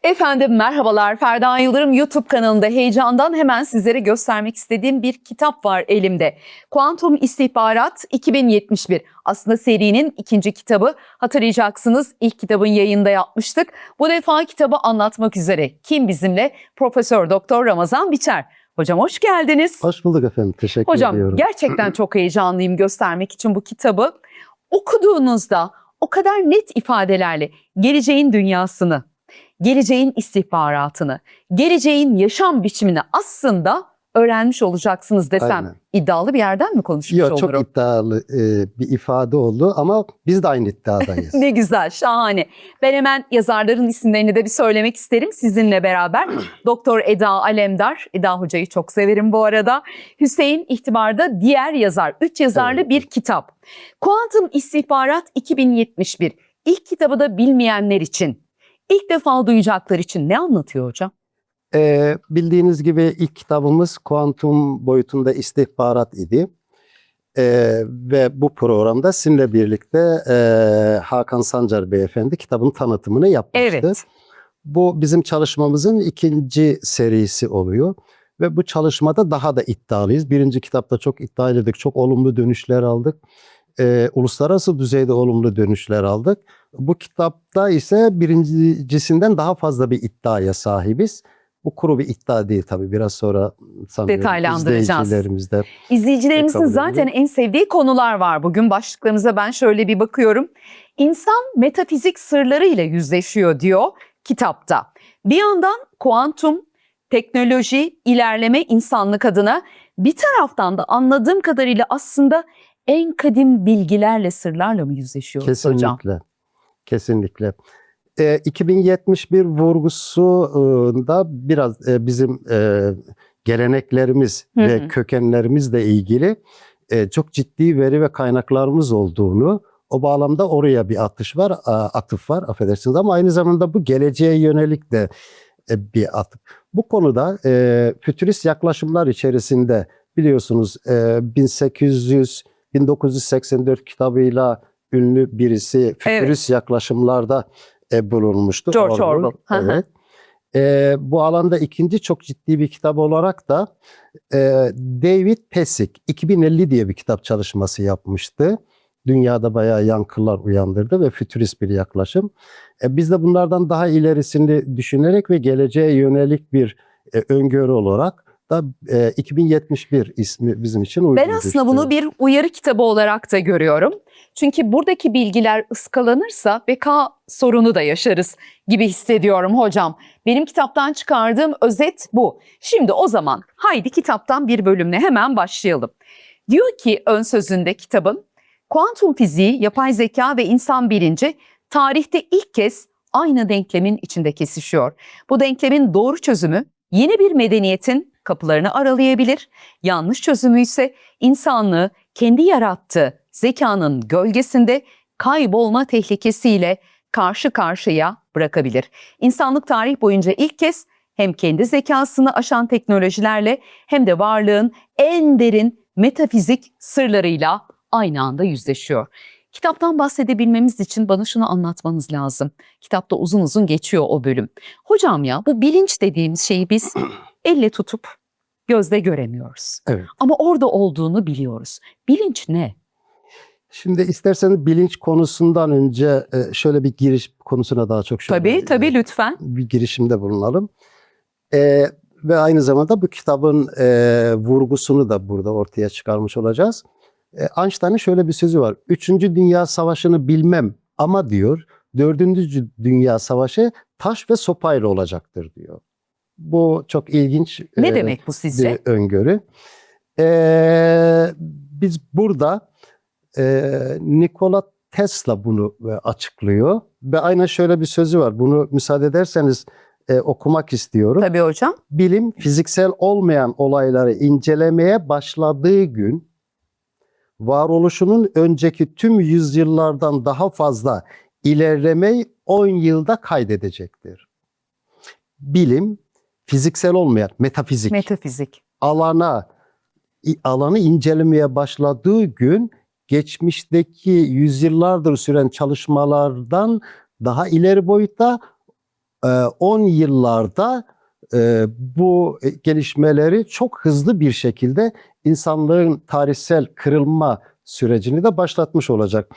Efendim merhabalar, Ferda Yıldırım YouTube kanalında heyecandan hemen sizlere göstermek istediğim bir kitap var elimde. Kuantum İstihbarat 2071. Aslında serinin ikinci kitabı. Hatırlayacaksınız, ilk kitabın yayında yapmıştık. Bu defa kitabı anlatmak üzere kim bizimle? Profesör Doktor Ramazan Biçer. Hocam hoş geldiniz. Hoş bulduk efendim. Teşekkür ediyorum. Hocam gerçekten çok heyecanlıyım göstermek için bu kitabı. Okuduğunuzda o kadar net ifadelerle geleceğin dünyasını, geleceğin istihbaratını, geleceğin yaşam biçimini aslında öğrenmiş olacaksınız desem Aynen. iddialı bir yerden mi konuşmuş Yok, olurum? çok iddialı bir ifade oldu ama biz de aynı iddiadayız. Ne güzel, şahane. Ben hemen yazarların isimlerini de bir söylemek isterim sizinle beraber. Doktor Eda Alemdar, Eda Hoca'yı çok severim bu arada. Hüseyin İhtibar'da diğer yazar, 3 yazarlı Evet. bir kitap. Kuantum İstihbarat 2071. İlk kitabı da bilmeyenler için, ilk defa duyacaklar için ne anlatıyor hocam? Bildiğiniz gibi ilk kitabımız kuantum boyutunda istihbarat idi. Ve bu programda sizinle birlikte Hakan Sancar Beyefendi kitabın tanıtımını yapmıştı. Evet. Bu bizim çalışmamızın ikinci serisi oluyor. Ve bu çalışmada daha da iddialıyız. Birinci kitapta çok iddialıydık, çok olumlu dönüşler aldık. Uluslararası düzeyde olumlu dönüşler aldık. Bu kitapta ise birincisinden daha fazla bir iddiaya sahibiz. Bu kuru bir iddia değil tabii. Biraz sonra sanıyorum Detaylandıracağız. İzleyicilerimizlerimizin kabul zaten en sevdiği konular var. Bugün başlıklarımıza ben şöyle bir bakıyorum. İnsan metafizik sırlarıyla yüzleşiyor diyor kitapta. Bir yandan kuantum, teknoloji, ilerleme insanlık adına, bir taraftan da anladığım kadarıyla aslında en kadim bilgilerle, sırlarla mı yüzleşiyoruz hocam? Kesinlikle. 2071 vurgusunda biraz bizim geleneklerimiz ve kökenlerimizle ilgili çok ciddi veri ve kaynaklarımız olduğunu, o bağlamda oraya bir atıf var affedersiniz, ama aynı zamanda bu geleceğe yönelik de bir atıf. Bu konuda fütürist yaklaşımlar içerisinde biliyorsunuz 1984 kitabıyla ünlü birisi fütürist yaklaşımlarda bulunmuştu. George Orwell. Evet. Bu alanda ikinci çok ciddi bir kitap olarak da David Pesik 2050 diye bir kitap çalışması yapmıştı. Dünyada bayağı yankılar uyandırdı ve fütürist bir yaklaşım. Biz de bunlardan daha ilerisini düşünerek ve geleceğe yönelik bir öngörü olarak da 2071 ismi bizim için uygun. Ben aslında bunu bir uyarı kitabı olarak da görüyorum. Çünkü buradaki bilgiler ıskalanırsa beka sorunu da yaşarız gibi hissediyorum hocam. Benim kitaptan çıkardığım özet bu. Şimdi o zaman haydi kitaptan bir bölümle hemen başlayalım. Diyor ki ön sözünde kitabın, kuantum fiziği, yapay zeka ve insan bilinci tarihte ilk kez aynı denklemin içinde kesişiyor. Bu denklemin doğru çözümü yeni bir medeniyetin kapılarını aralayabilir. Yanlış çözümü ise insanlığı kendi yarattığı zekanın gölgesinde kaybolma tehlikesiyle karşı karşıya bırakabilir. İnsanlık tarih boyunca ilk kez hem kendi zekasını aşan teknolojilerle hem de varlığın en derin metafizik sırlarıyla aynı anda yüzleşiyor. Kitaptan bahsedebilmemiz için bana şunu anlatmanız lazım. Kitapta uzun uzun geçiyor o bölüm. Hocam ya, bu bilinç dediğimiz şeyi biz elle tutup gözle göremiyoruz. Evet. Ama orada olduğunu biliyoruz. Bilinç ne? Şimdi isterseniz bilinç konusundan önce şöyle bir giriş konusuna daha çok Tabii lütfen. Bir girişimde bulunalım. Ve aynı zamanda bu kitabın vurgusunu da burada ortaya çıkarmış olacağız. Einstein'ın şöyle bir sözü var. 3. Dünya Savaşı'nı bilmem ama diyor, 4. Dünya Savaşı taş ve sopayla olacaktır diyor. Bu çok ilginç Ne demek bu sizce? bir öngörü. Biz burada Nikola Tesla bunu açıklıyor ve aynen şöyle bir sözü var. Bunu müsaade ederseniz okumak istiyorum. Tabii hocam. Bilim fiziksel olmayan olayları incelemeye başladığı gün varoluşunun önceki tüm yüzyıllardan daha fazla ilerlemeyi 10 yılda kaydedecektir. Bilim fiziksel olmayan metafizik alanı incelemeye başladığı gün geçmişteki yüzyıllardır süren çalışmalardan daha ileri boyutta 10 yıllarda bu gelişmeleri çok hızlı bir şekilde insanlığın tarihsel kırılma sürecini de başlatmış olacak.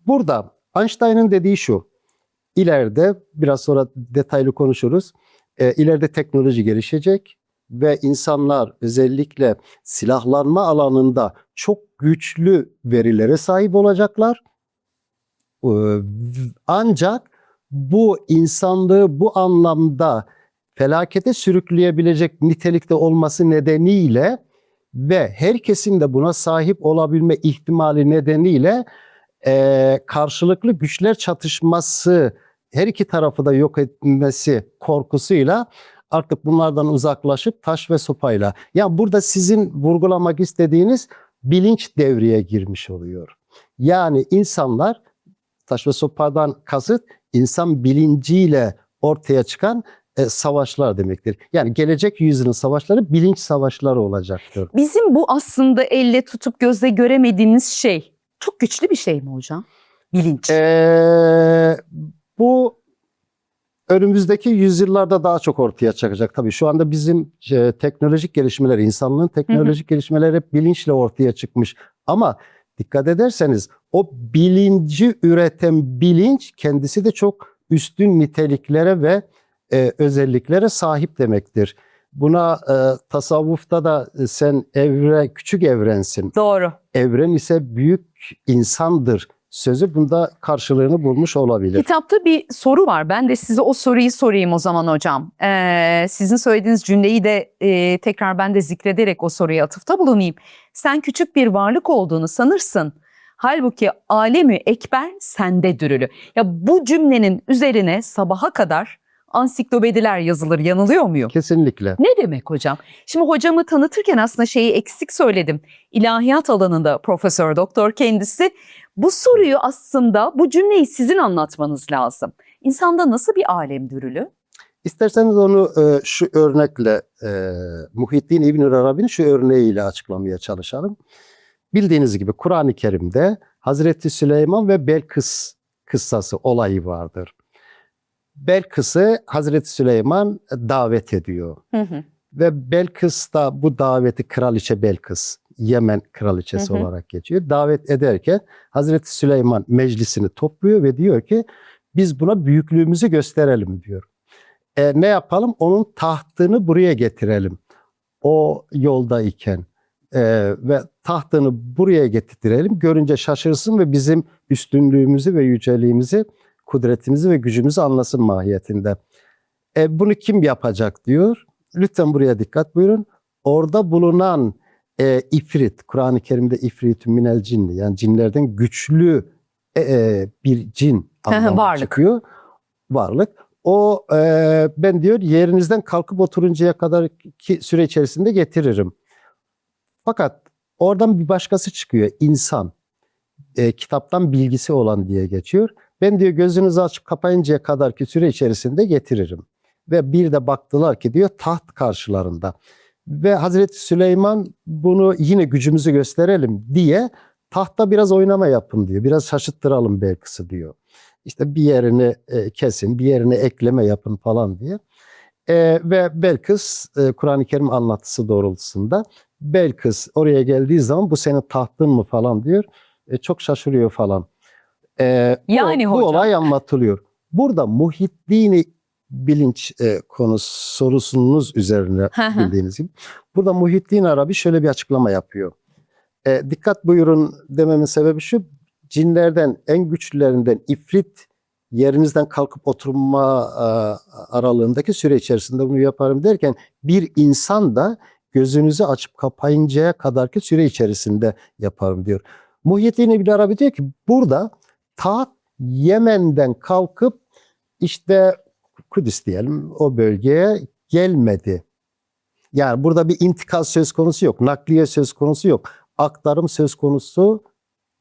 Burada Einstein'ın dediği şu, ileride biraz sonra detaylı konuşuruz, ileride teknoloji gelişecek ve insanlar özellikle silahlanma alanında çok güçlü verilere sahip olacaklar. Ancak bu insanlığı bu anlamda felakete sürükleyebilecek nitelikte olması nedeniyle ve herkesin de buna sahip olabilme ihtimali nedeniyle karşılıklı güçler çatışması, her iki tarafı da yok etmesi korkusuyla artık bunlardan uzaklaşıp taş ve sopayla. Yani burada sizin vurgulamak istediğiniz bilinç devreye girmiş oluyor. Yani insanlar, taş ve sopadan kasıt insan bilinciyle ortaya çıkan savaşlar demektir. Yani gelecek yüzyılın savaşları bilinç savaşları olacaktır. Bizim bu aslında elle tutup gözle göremediğimiz şey çok güçlü bir şey mi hocam? Bilinç. Bu önümüzdeki yüzyıllarda daha çok ortaya çıkacak. Tabii şu anda bizim teknolojik gelişmeler, insanlığın teknolojik gelişmeleri hep bilinçle ortaya çıkmış. Ama dikkat ederseniz o bilinci üreten bilinç kendisi de çok üstün niteliklere ve özelliklere sahip demektir. Buna tasavvufta da sen küçük evrensin. Doğru. Evren ise büyük insandır sözü bunda karşılığını bulmuş olabilir. Kitapta bir soru var. Ben de size o soruyu sorayım o zaman hocam. Sizin söylediğiniz cümleyi de tekrar ben de zikrederek o soruya atıfta bulunayım. Sen küçük bir varlık olduğunu sanırsın. Halbuki alemi ekber sende dürülü. Ya bu cümlenin üzerine sabaha kadar ansiklopediler yazılır. Yanılıyor muyum? Kesinlikle. Ne demek hocam? Şimdi hocamı tanıtırken aslında şeyi eksik söyledim. İlahiyat alanında profesör doktor kendisi. Bu soruyu aslında bu cümleyi sizin anlatmanız lazım. İnsanda nasıl bir alem dürülü? İsterseniz onu şu örnekle Muhyiddin İbn Arabi'nin şu örneğiyle açıklamaya çalışalım. Bildiğiniz gibi Kur'an-ı Kerim'de Hazreti Süleyman ve Belkıs kıssası olayı vardır. Belkıs'ı Hazreti Süleyman davet ediyor. Ve Belkıs da bu daveti Kraliçe Belkıs, Yemen kraliçesi olarak geçiyor. Davet ederken Hazreti Süleyman meclisini topluyor ve diyor ki biz buna büyüklüğümüzü gösterelim diyor. Ne yapalım? Onun tahtını buraya getirelim. O yoldayken ve tahtını buraya getirelim. Görünce şaşırsın ve bizim üstünlüğümüzü ve yüceliğimizi, kudretimizi ve gücümüzü anlasın mahiyetinde. Bunu kim yapacak diyor. Lütfen buraya dikkat buyurun. Orada bulunan ifrit, Kur'an-ı Kerim'de ifritü minel cinni, yani cinlerden güçlü bir cin anlamına çıkıyor. Varlık. O ben diyor yerinizden kalkıp oturuncaya kadar ki süre içerisinde getiririm. Fakat oradan bir başkası çıkıyor. İnsan. Kitaptan bilgisi olan diye geçiyor. Ben diyor gözünüzü açıp kapayıncaya kadar ki süre içerisinde getiririm. Ve bir de baktılar ki diyor taht karşılarında. Ve Hazreti Süleyman bunu yine gücümüzü gösterelim diye tahta biraz oynama yapın diyor. Biraz şaşırttıralım Belkıs'ı diyor. İşte bir yerini kesin, bir yerine ekleme yapın falan diye. Ve Belkıs Kur'an-ı Kerim anlatısı doğrultusunda Belkıs oraya geldiği zaman bu senin tahtın mı falan diyor. Çok şaşırıyor falan. Yani bu hocam. olay anlatılıyor. Burada Muhyiddin bilinç sorusunuz üzerine bildiğiniz gibi. Burada Muhyiddin Arabi şöyle bir açıklama yapıyor. Dikkat buyurun dememin sebebi şu. Cinlerden en güçlülerinden ifrit yerinizden kalkıp oturma aralığındaki süre içerisinde bunu yaparım derken bir insan da gözünüzü açıp kapayıncaya kadarki süre içerisinde yaparım diyor. Muhyiddin İbn Arabi diyor ki burada taht Yemen'den kalkıp işte Kudüs diyelim o bölgeye gelmedi. Yani burada bir intikal söz konusu yok. Nakliye söz konusu yok. Aktarım söz konusu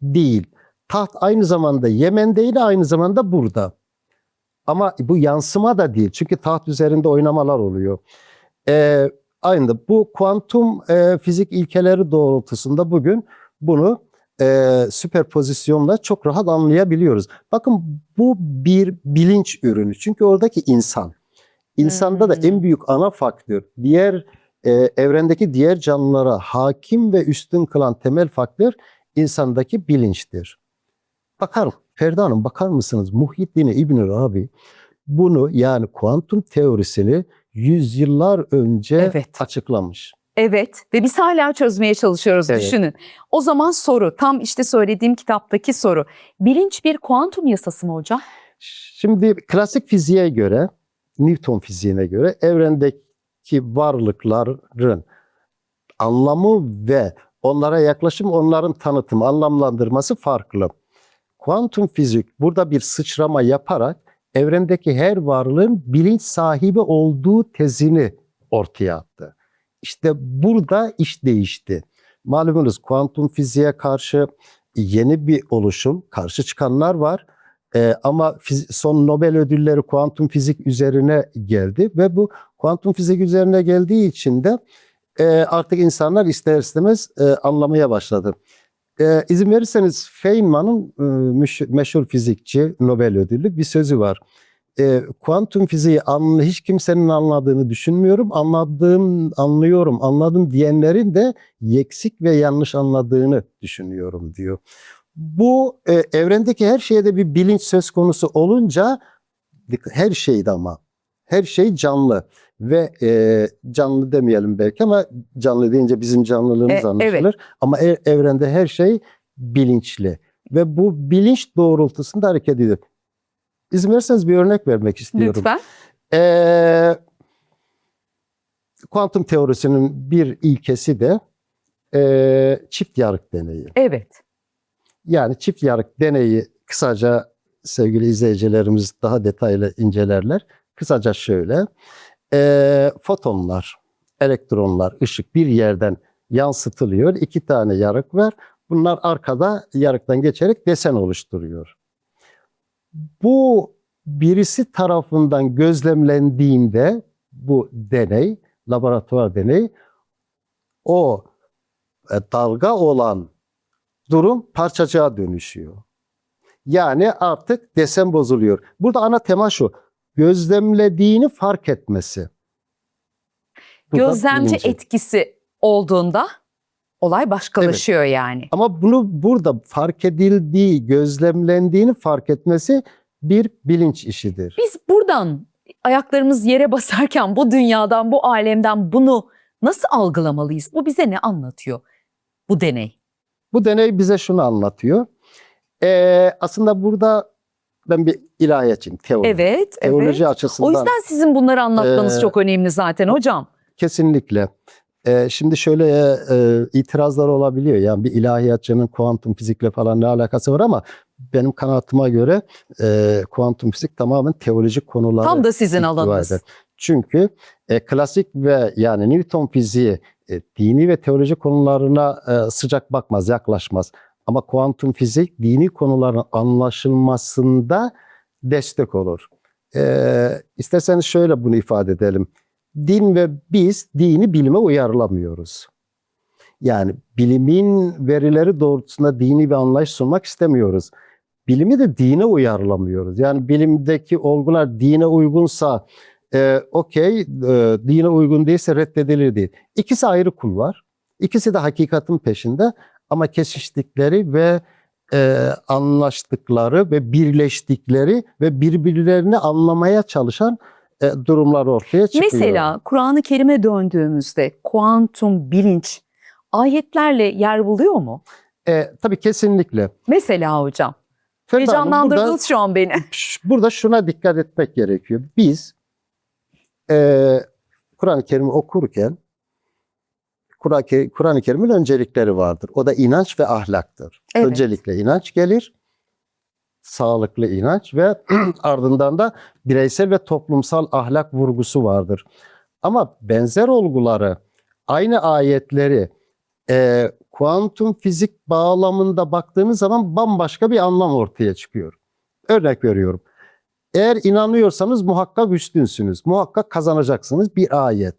değil. Taht aynı zamanda Yemen'deydi, aynı zamanda burada. Ama bu yansıma da değil. Çünkü taht üzerinde oynamalar oluyor. Aynı bu kuantum fizik ilkeleri doğrultusunda bugün bunu süperpozisyonla çok rahat anlayabiliyoruz. Bakın bu bir bilinç ürünü. Çünkü oradaki insan. İnsanda da en büyük ana faktör, diğer evrendeki diğer canlılara hakim ve üstün kılan temel faktör insandaki bilinçtir. Ferda Hanım, bakar mısınız? Muhyiddin İbn Arabi bunu, yani kuantum teorisini yüzyıllar önce Evet. açıklamış. Evet ve biz hala çözmeye çalışıyoruz, Evet. düşünün. O zaman soru, tam işte söylediğim kitaptaki soru. Bilinç bir kuantum yasası mı hocam? Şimdi klasik fiziğe göre, Newton fiziğine göre evrendeki varlıkların anlamı ve onlara yaklaşım, onların tanıtımı, anlamlandırması farklı. Kuantum fizik burada bir sıçrama yaparak evrendeki her varlığın bilinç sahibi olduğu tezini ortaya attı. İşte burada iş değişti. Malumunuz kuantum fiziğe karşı yeni bir oluşum, karşı çıkanlar var. Ama son Nobel ödülleri kuantum fizik üzerine geldi ve bu kuantum fizik üzerine geldiği için de artık insanlar ister istemez anlamaya başladı. İzin verirseniz Feynman'ın meşhur fizikçi, Nobel ödüllü bir sözü var. Kuantum fiziği hiç kimsenin anladığını düşünmüyorum. Anladım diyenlerin de eksik ve yanlış anladığını düşünüyorum diyor. Bu evrendeki her şeyde bir bilinç söz konusu olunca, her şeyde ama her şey canlı ve canlı demeyelim belki ama canlı deyince bizim canlılığımız anlaşılır. Evet. Ama evrende her şey bilinçli ve bu bilinç doğrultusunda hareket ediyor. İzin verirseniz bir örnek vermek istiyorum. Lütfen. Kuantum teorisinin bir ilkesi de çift yarık deneyi. Evet. Yani çift yarık deneyi kısaca sevgili izleyicilerimiz daha detaylı incelerler. Kısaca şöyle, fotonlar, elektronlar, ışık bir yerden yansıtılıyor. 2 tane yarık var. Bunlar arkada yarıktan geçerek desen oluşturuyor. Bu birisi tarafından gözlemlendiğinde bu deney, laboratuvar deneyi, o dalga olan durum parçacığa dönüşüyor. Yani artık desen bozuluyor. Burada ana tema şu: gözlemlediğini fark etmesi. Bu da Gözlemci bilinci. etkisi olduğunda olay başkalaşıyor yani. Ama bunu burada fark edildiği, gözlemlendiğini fark etmesi bir bilinç işidir. Biz buradan ayaklarımız yere basarken bu dünyadan, bu alemden bunu nasıl algılamalıyız? Bu bize ne anlatıyor bu deney? Bu deney bize şunu anlatıyor. Aslında burada ben bir ilahiyatçıyım, teoloji. Evet, Teoloji evet. açısından. O yüzden sizin bunları anlatmanız Ee, çok önemli zaten hocam. Kesinlikle. Şimdi şöyle itirazlar olabiliyor. Yani bir ilahiyatçının kuantum fizikle falan ne alakası var, ama benim kanaatıma göre kuantum fizik tamamen teolojik konuları Tam da sizin ihtiva alanınız. eder. Çünkü klasik ve yani Newton fiziği dini ve teoloji konularına sıcak bakmaz, yaklaşmaz. Ama kuantum fizik dini konuların anlaşılmasında destek olur. İsterseniz şöyle bunu ifade edelim. Din ve biz dini bilime uyarlamıyoruz. Yani bilimin verileri doğrultusunda dini bir anlayış sunmak istemiyoruz. Bilimi de dine uyarlamıyoruz. Yani bilimdeki olgular dine uygunsa okey, dine uygun değilse reddedilir değil. İkisi ayrı kulvar. İkisi de hakikatin peşinde, ama kesiştikleri ve anlaştıkları ve birleştikleri ve birbirlerini anlamaya çalışan durumlar ortaya çıkıyor. Mesela Kur'an-ı Kerim'e döndüğümüzde kuantum bilinç ayetlerle yer buluyor mu? Tabii kesinlikle. Mesela hocam. Ferda Hanım, Heyecanlandırdınız şu an beni. burada şuna dikkat etmek gerekiyor. Biz Kur'an-ı Kerim'i okurken Kur'an-ı Kerim'in öncelikleri vardır. O da inanç ve ahlaktır. Evet. Öncelikle inanç gelir, sağlıklı inanç ve ardından da bireysel ve toplumsal ahlak vurgusu vardır. Ama benzer olguları, aynı ayetleri kuantum fizik bağlamında baktığınız zaman bambaşka bir anlam ortaya çıkıyor. Örnek veriyorum. Eğer inanıyorsanız muhakkak üstünsünüz, muhakkak kazanacaksınız bir ayet.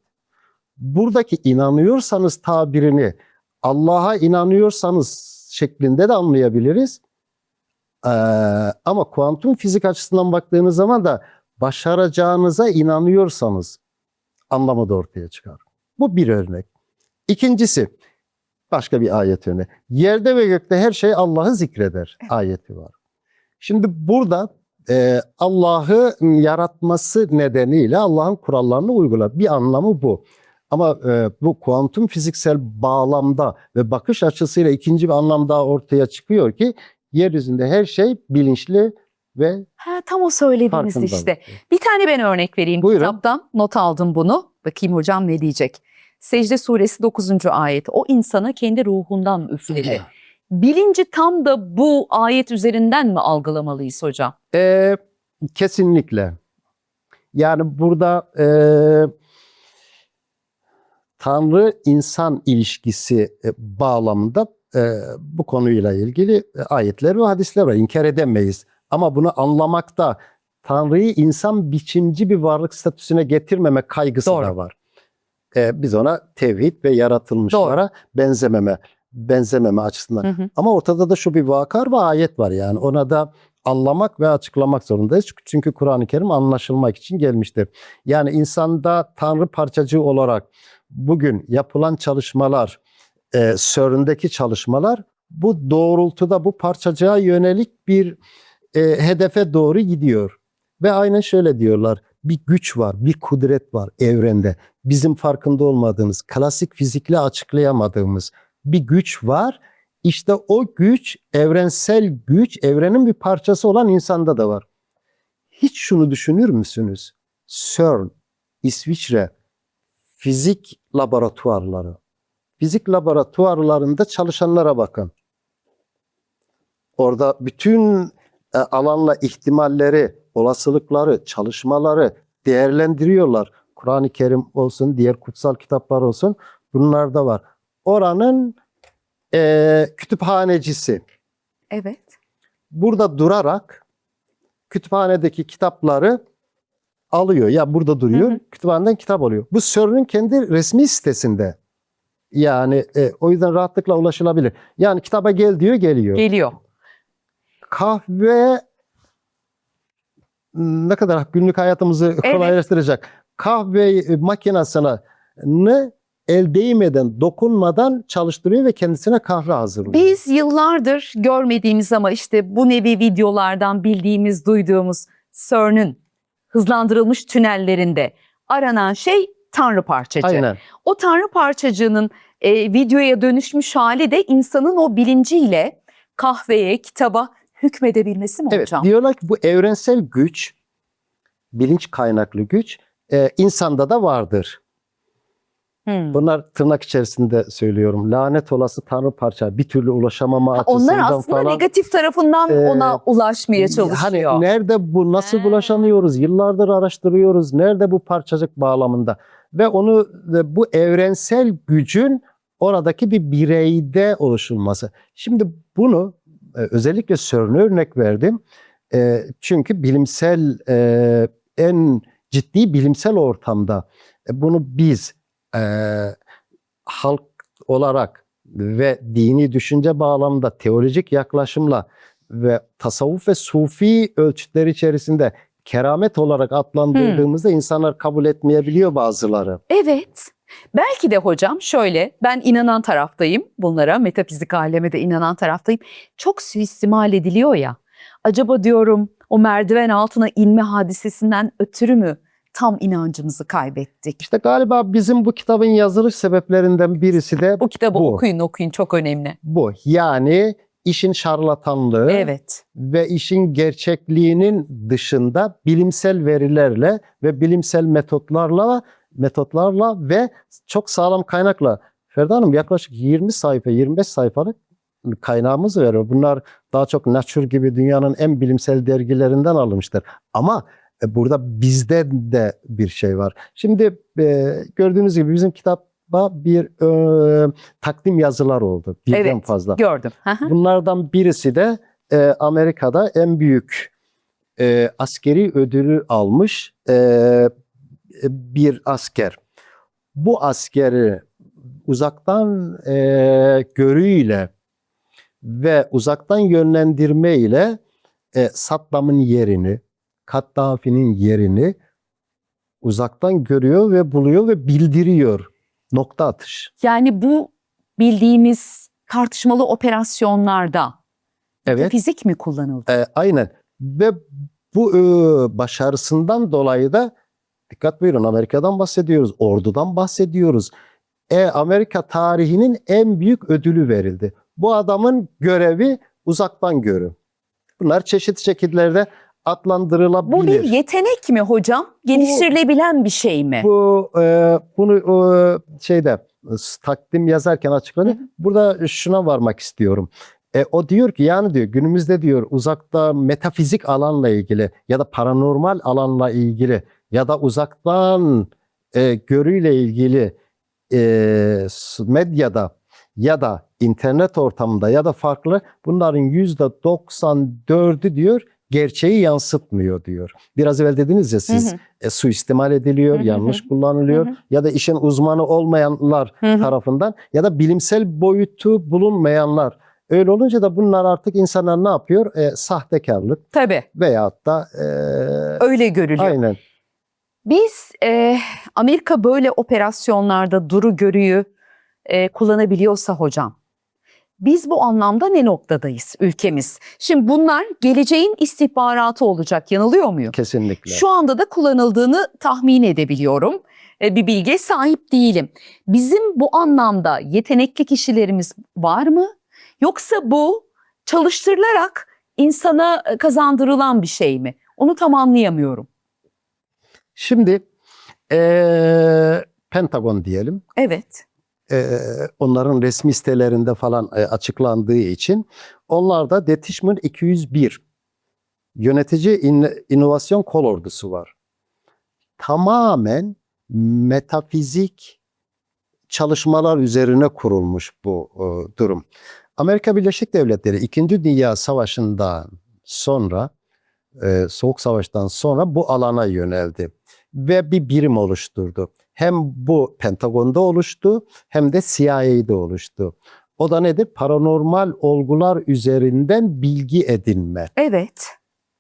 Buradaki inanıyorsanız tabirini Allah'a inanıyorsanız şeklinde de anlayabiliriz. Ama kuantum fizik açısından baktığınız zaman da başaracağınıza inanıyorsanız anlamı da ortaya çıkar. Bu bir örnek. İkincisi, başka bir ayet örneği. Yerde ve gökte her şey Allah'ı zikreder ayeti var. Şimdi burada Allah'ı yaratması nedeniyle Allah'ın kurallarını uygular. Bir anlamı bu. Ama bu kuantum fiziksel bağlamda ve bakış açısıyla ikinci bir anlam daha ortaya çıkıyor ki yeryüzünde her şey bilinçli ve Tam o söylediğiniz farkındalık. işte. Bir tane ben örnek vereyim Buyurun. kitaptan. Not aldım bunu. Bakayım hocam ne diyecek. Secde suresi 9. ayet. O insana kendi ruhundan üfledi. Bilinci tam da bu ayet üzerinden mi algılamalıyız hocam? Kesinlikle. Yani burada Tanrı-insan ilişkisi bağlamında bu konuyla ilgili ayetler ve hadisler var. İnkar edemeyiz. Ama bunu anlamakta Tanrı'yı insan biçimci bir varlık statüsüne getirmeme kaygısı Doğru. da var. Biz ona tevhid ve yaratılmışlara benzememe açısından. Hı hı. Ama ortada da şu bir vakar ve ayet var yani. Ona da anlamak ve açıklamak zorundayız. Çünkü Kur'an-ı Kerim anlaşılmak için gelmiştir. Yani insanda Tanrı parçacığı olarak bugün yapılan çalışmalar, CERN'deki çalışmalar bu doğrultuda bu parçacığa yönelik bir hedefe doğru gidiyor. Ve aynen şöyle diyorlar. Bir güç var, bir kudret var evrende. Bizim farkında olmadığımız, klasik fizikle açıklayamadığımız bir güç var. İşte o güç, evrensel güç, evrenin bir parçası olan insanda da var. Hiç şunu düşünür müsünüz? CERN, İsviçre, fizik laboratuvarları. Fizik laboratuvarlarında çalışanlara bakın. Orada bütün alanla ihtimalleri, olasılıkları, çalışmaları değerlendiriyorlar. Kur'an-ı Kerim olsun, diğer kutsal kitaplar olsun, bunlar da var. Oranın kütüphanecisi. Evet. Burada durarak kütüphanedeki kitapları alıyor. Ya burada duruyor, Hı hı. kütüphaneden kitap alıyor. Bu CERN'ün kendi resmi sitesinde. Yani o yüzden rahatlıkla ulaşılabilir. Yani kitaba gel diyor, geliyor. Geliyor. Kahve ne kadar günlük hayatımızı kolaylaştıracak. Kahve makinesini el değmeden, dokunmadan çalıştırıyor ve kendisine kahve hazırlıyor. Biz yıllardır görmediğimiz ama işte bu nevi videolardan bildiğimiz, duyduğumuz CERN'ün hızlandırılmış tünellerinde aranan şey Tanrı parçacığı. Aynen. O Tanrı parçacığının videoya dönüşmüş hali de insanın o bilinciyle kahveye, kitaba hükmedebilmesi mi Evet, hocam? diyorlar ki bu evrensel güç, bilinç kaynaklı güç insanda da vardır. Bunlar tırnak içerisinde söylüyorum. Lanet olası Tanrı parça, bir türlü ulaşamama açısından Onlar aslında falan. negatif tarafından ona ulaşmaya çalışıyor. Hani nerede bu, nasıl ulaşamıyoruz? Yıllardır araştırıyoruz. Nerede bu parçacık bağlamında? Ve onu bu evrensel gücün oradaki bir bireyde oluşulması. Şimdi bunu özellikle CERN'e örnek verdim. Çünkü bilimsel en ciddi bilimsel ortamda bunu biz halk olarak ve dini düşünce bağlamında teolojik yaklaşımla ve tasavvuf ve sufi ölçütler içerisinde keramet olarak adlandırdığımızda insanlar kabul etmeyebiliyor bazıları. Evet. Belki de hocam şöyle, ben inanan taraftayım bunlara, metafizik aleme de inanan taraftayım. Çok suistimal ediliyor ya. Acaba diyorum o merdiven altına inme hadisesinden ötürü mü tam inancımızı kaybettik? İşte galiba bizim bu kitabın yazılış sebeplerinden birisi de Bu kitabı bu. okuyun çok önemli. Bu. Yani işin şarlatanlığı Evet. ve işin gerçekliğinin dışında bilimsel verilerle ve bilimsel metotlarla ve çok sağlam kaynakla. Ferda Hanım yaklaşık 20 sayfa, 25 sayfalık kaynağımız var. Bunlar daha çok Nature gibi dünyanın en bilimsel dergilerinden alınmıştır. Ama burada bizde de bir şey var. Şimdi gördüğünüz gibi bizim kitapta bir takdim yazılar oldu. Birden fazla. Gördüm. Bunlardan birisi de Amerika'da en büyük askeri ödülü almış bir asker. Bu askeri uzaktan görüyle ve uzaktan yönlendirme ile Saddam'ın yerini, Kaddafi'nin yerini uzaktan görüyor ve buluyor ve bildiriyor. Nokta atış. Yani bu bildiğimiz tartışmalı operasyonlarda Evet. fizik mi kullanıldı? Aynen. Ve bu başarısından dolayı da dikkat buyurun, Amerika'dan bahsediyoruz, ordudan bahsediyoruz. Amerika tarihinin en büyük ödülü verildi. Bu adamın görevi uzaktan görü. Bunlar çeşitli şekillerde adlandırılabilir. Bu bir yetenek mi hocam? Geliştirilebilen bir şey mi? Bunu takdim yazarken açıkladı. Burada şuna varmak istiyorum. O diyor ki, yani diyor, günümüzde diyor uzakta metafizik alanla ilgili ya da paranormal alanla ilgili ya da uzaktan görüyle ilgili medyada ya da internet ortamında ya da farklı, bunların %94'ü diyor gerçeği yansıtmıyor diyor. Biraz evvel dediniz ya siz, suistimal ediliyor, yanlış kullanılıyor ya da işin uzmanı olmayanlar tarafından ya da bilimsel boyutu bulunmayanlar. Öyle olunca da bunlar artık insanlar ne yapıyor? Sahtekarlık. Tabii. Veyahut da öyle görülüyor. aynen. Biz Amerika böyle operasyonlarda duru görüyü kullanabiliyorsa hocam, biz bu anlamda ne noktadayız ülkemiz? Şimdi bunlar geleceğin istihbaratı olacak, yanılıyor muyum? Kesinlikle. Şu anda da kullanıldığını tahmin edebiliyorum. Bir bilgiye sahip değilim. Bizim bu anlamda yetenekli kişilerimiz var mı? Yoksa bu çalıştırılarak insana kazandırılan bir şey mi? Onu tam anlayamıyorum. Şimdi Pentagon diyelim. Evet. Onların resmi sitelerinde falan açıklandığı için onlarda Detachment 201 yönetici inovasyon kol ordusu var. Tamamen metafizik çalışmalar üzerine kurulmuş bu durum. Amerika Birleşik Devletleri 2. Dünya Savaşı'ndan sonra, Soğuk Savaş'tan sonra bu alana yöneldi ve bir birim oluşturdu. Hem bu Pentagon'da oluştu hem de CIA'de oluştu. O da nedir? Paranormal olgular üzerinden bilgi edinme. Evet.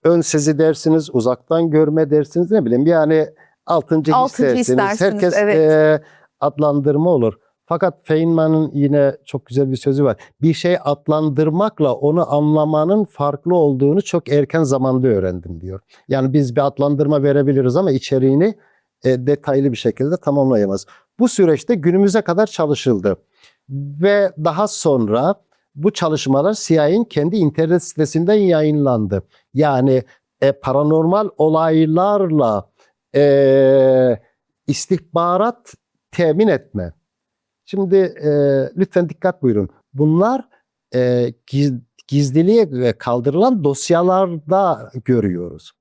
Ön sezi dersiniz, uzaktan görme dersiniz, ne bileyim, yani altıncı his dersiniz. Herkes evet. Adlandırma olur. Fakat Feynman'ın yine çok güzel bir sözü var. Bir şey adlandırmakla onu anlamanın farklı olduğunu çok erken zamanda öğrendim diyor. Yani biz bir adlandırma verebiliriz ama içeriğini detaylı bir şekilde tamamlayamaz. Bu süreçte günümüze kadar çalışıldı. Ve daha sonra bu çalışmalar CIA'nin kendi internet sitesinden yayınlandı. Yani paranormal olaylarla istihbarat temin etme. Şimdi lütfen dikkat buyurun. Bunlar gizliliğe kaldırılan dosyalarda görüyoruz.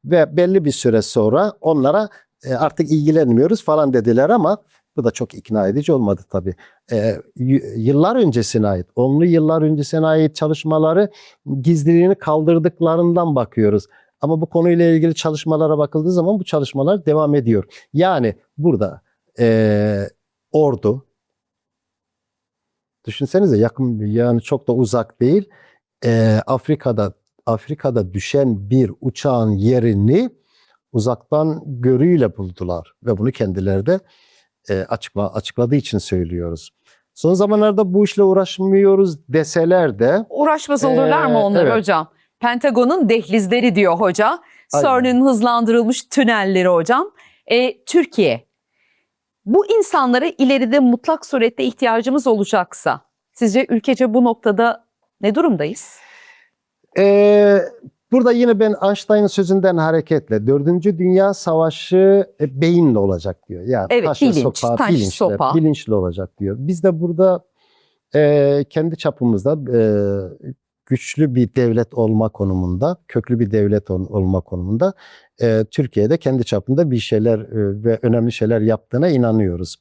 Ve belli bir süre sonra onlara artık ilgilenmiyoruz falan dediler ama bu da çok ikna edici olmadı tabii. Yıllar öncesine ait, onlu yıllar öncesine ait çalışmaları gizliliğini kaldırdıklarından bakıyoruz. Ama bu konuyla ilgili çalışmalara bakıldığı zaman bu çalışmalar devam ediyor. Yani burada ordu, düşünsenize, yakın, yani çok da uzak değil, Afrika'da düşen bir uçağın yerini uzaktan görüyle buldular ve bunu kendileri de açıkladığı için söylüyoruz. Son zamanlarda bu işle uğraşmıyoruz deseler de uğraşmaz olurlar mı onlar evet. hocam? Pentagon'un dehlizleri diyor hoca. CERN'in hızlandırılmış tünelleri hocam. Türkiye, bu insanlara ileride mutlak surette ihtiyacımız olacaksa sizce ülkece bu noktada ne durumdayız? Burada yine ben Einstein'ın sözünden hareketle 4. Dünya Savaşı beyinle olacak diyor. Yani evet, taş sopa. Bilinçli olacak diyor. Biz de burada kendi çapımızda güçlü bir devlet olma konumunda, köklü bir devlet olma konumunda Türkiye'de kendi çapında bir şeyler ve önemli şeyler yaptığına inanıyoruz.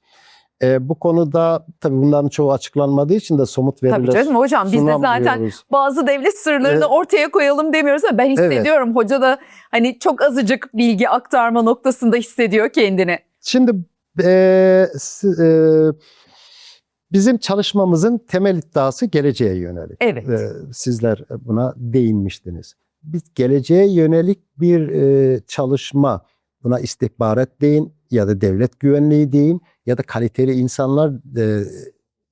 Bu konuda tabii bunların çoğu açıklanmadığı için de somut veriler Tabii canım hocam, biz de zaten bazı devlet sırlarını ortaya koyalım demiyoruz ama ben hissediyorum. Evet. Hoca da hani çok azıcık bilgi aktarma noktasında hissediyor kendini. Şimdi Bizim çalışmamızın temel iddiası geleceğe yönelik. Evet. Sizler buna değinmiştiniz. Biz geleceğe yönelik bir çalışma, buna istihbarat deyin ya da devlet güvenliği deyin ya da kaliteli insanlar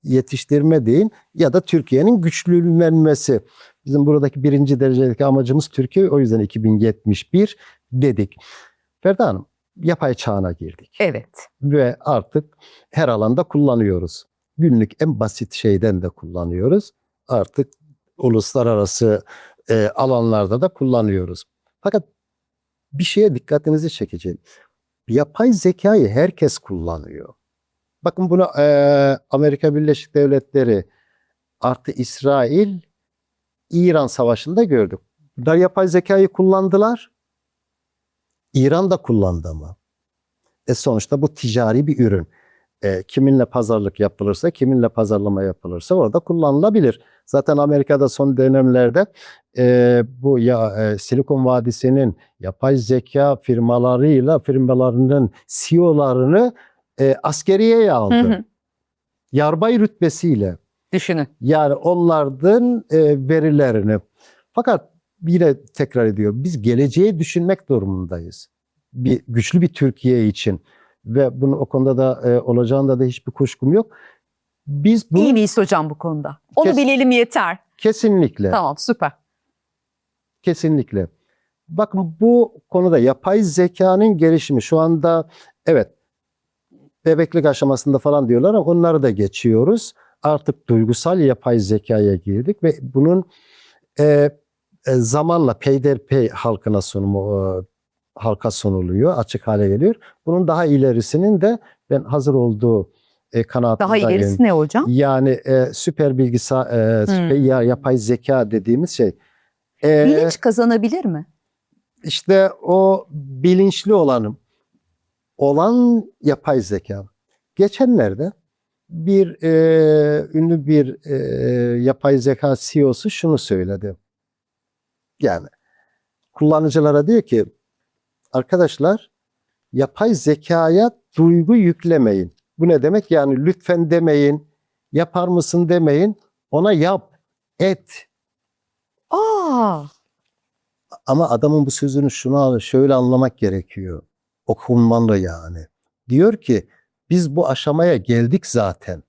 yetiştirme deyin ya da Türkiye'nin güçlülenmesi. Bizim buradaki birinci derecedeki amacımız Türkiye, o yüzden 2071 dedik. Ferda Hanım, yapay çağına girdik. Evet. Ve artık her alanda kullanıyoruz. Günlük en basit şeyden de kullanıyoruz. Artık uluslararası alanlarda da kullanıyoruz. Fakat bir şeye dikkatinizi çekeceğim. Yapay zekayı herkes kullanıyor. Bakın bunu Amerika Birleşik Devletleri artı İsrail, İran savaşında gördük. Bunlar yapay zekayı kullandılar. İran da kullandı ama. Sonuçta bu ticari bir ürün. Kiminle pazarlık yapılırsa, kiminle pazarlama yapılırsa orada kullanılabilir. Zaten Amerika'da son dönemlerde bu Silikon Vadisi'nin yapay zeka firmalarının CEO'larını askeriyeye aldı. Hı hı. Yarbay rütbesiyle. Düşünün. Yani onlardan verilerini. Fakat yine tekrar ediyorum, biz geleceği düşünmek durumundayız. Güçlü bir Türkiye için ve bunun o konuda da olacağında da hiçbir kuşkum yok. Biz bunu İyi miyiz hocam bu konuda? Onu bilelim yeter. kesinlikle. Tamam, süper. Kesinlikle. Bakın bu konuda yapay zekanın gelişimi şu anda evet bebeklik aşamasında falan diyorlar ama onları da geçiyoruz. Artık duygusal yapay zekaya girdik ve bunun zamanla peyderpey halka sunuluyor, açık hale geliyor. Bunun daha ilerisinin de ben hazır olduğu kanaatindeyim. Daha ilerisi ne hocam? Yani süper bilgisayar, yapay zeka dediğimiz şey. Bilinç kazanabilir mi? İşte o bilinçli olan yapay zeka. Geçenlerde ünlü bir yapay zeka CEO'su şunu söyledi. Yani kullanıcılara diyor ki arkadaşlar yapay zekaya duygu yüklemeyin. Bu ne demek? Yani lütfen demeyin, yapar mısın demeyin, ona yap, et. Aa, Ama adamın bu sözünü şöyle anlamak gerekiyor. Okunmalı yani. Diyor ki biz bu aşamaya geldik zaten.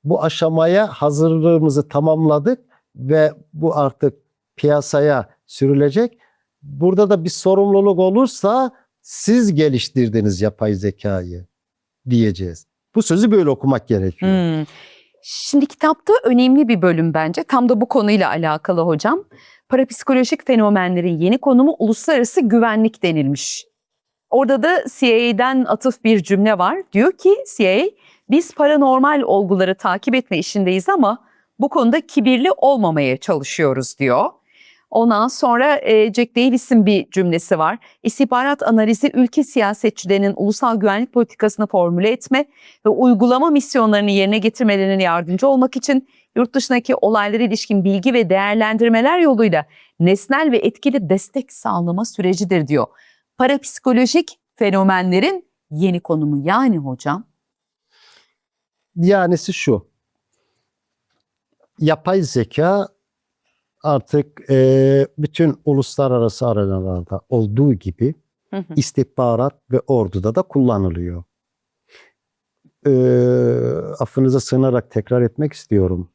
Bu aşamaya hazırlığımızı tamamladık ve bu artık piyasaya sürülecek. Burada da bir sorumluluk olursa siz geliştirdiniz yapay zekayı diyeceğiz. Bu sözü böyle okumak gerekiyor. Şimdi kitapta önemli bir bölüm bence. Tam da bu konuyla alakalı hocam. Parapsikolojik fenomenlerin yeni konumu uluslararası güvenlik denilmiş. Orada da CIA'den atıf bir cümle var. Diyor ki CIA, biz paranormal olguları takip etme işindeyiz ama bu konuda kibirli olmamaya çalışıyoruz diyor. Ondan sonra Jack Davis'in bir cümlesi var. İstihbarat analizi ülke siyasetçilerinin ulusal güvenlik politikasını formüle etme ve uygulama misyonlarını yerine getirmelerine yardımcı olmak için yurt dışındaki olaylara ilişkin bilgi ve değerlendirmeler yoluyla nesnel ve etkili destek sağlama sürecidir diyor. Parapsikolojik fenomenlerin yeni konumu yani hocam. Yanisi şu. Yapay zeka artık bütün uluslararası arenalarda olduğu gibi istihbarat ve orduda da kullanılıyor. Affınıza sığınarak tekrar etmek istiyorum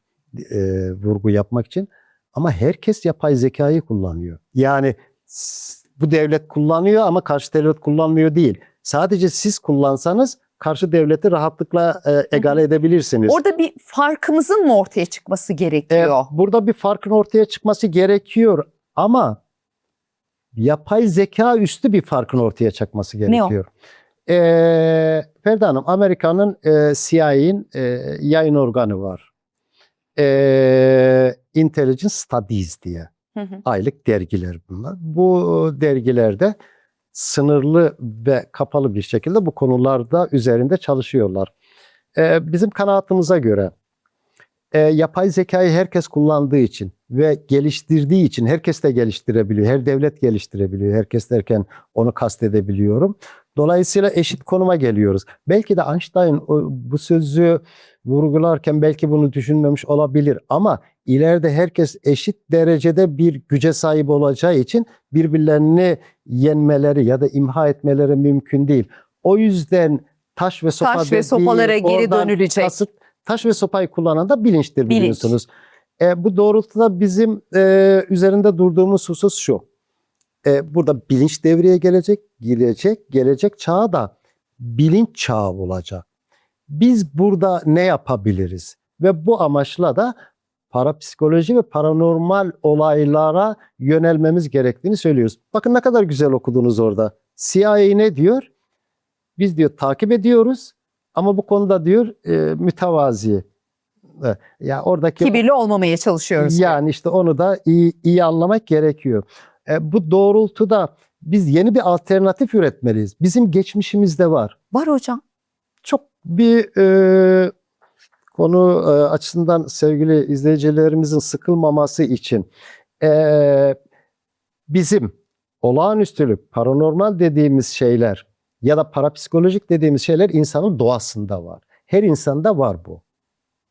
vurgu yapmak için. Ama herkes yapay zekayı kullanıyor. Yani bu devlet kullanıyor ama karşı devlet kullanmıyor değil. Sadece siz kullansanız karşı devleti rahatlıkla egale edebilirsiniz. Orada bir farkımızın mı ortaya çıkması gerekiyor? Burada bir farkın ortaya çıkması gerekiyor ama yapay zeka üstü bir farkın ortaya çıkması gerekiyor. Ferda Hanım, Amerika'nın CIA'in yayın organı var. Intelligence Studies diye. Aylık dergiler bunlar. Bu dergilerde sınırlı ve kapalı bir şekilde bu konularda üzerinde çalışıyorlar. Bizim kanaatımıza göre yapay zekayı herkes kullandığı için ve geliştirdiği için herkes de geliştirebiliyor. Her devlet geliştirebiliyor. Herkes derken onu kastedebiliyorum. Dolayısıyla eşit konuma geliyoruz. Belki de Einstein bu sözü vurgularken belki bunu düşünmemiş olabilir ama ileride herkes eşit derecede bir güce sahip olacağı için birbirlerini yenmeleri ya da imha etmeleri mümkün değil. O yüzden taş ve sopa Taş ve sopalara geri oradan dönülecek. kasıt, taş ve sopayı kullanan da bilinçtir Bilinç. biliyorsunuz. Bu doğrultuda bizim üzerinde durduğumuz husus şu. Burada bilinç devreye gelecek çağ da bilinç çağı olacak. Biz burada ne yapabiliriz? Ve bu amaçla da parapsikoloji ve paranormal olaylara yönelmemiz gerektiğini söylüyoruz. Bakın ne kadar güzel okudunuz orada. CIA ne diyor? Biz diyor takip ediyoruz ama bu konuda diyor mütevazi. Ya oradaki Kibirli olmamaya çalışıyoruz. yani işte onu da iyi anlamak gerekiyor. Bu doğrultuda biz yeni bir alternatif üretmeliyiz. Bizim geçmişimizde var. Var hocam. Çok bir konu açısından sevgili izleyicilerimizin sıkılmaması için bizim olağanüstülük, paranormal dediğimiz şeyler ya da parapsikolojik dediğimiz şeyler insanın doğasında var. Her insanda var bu.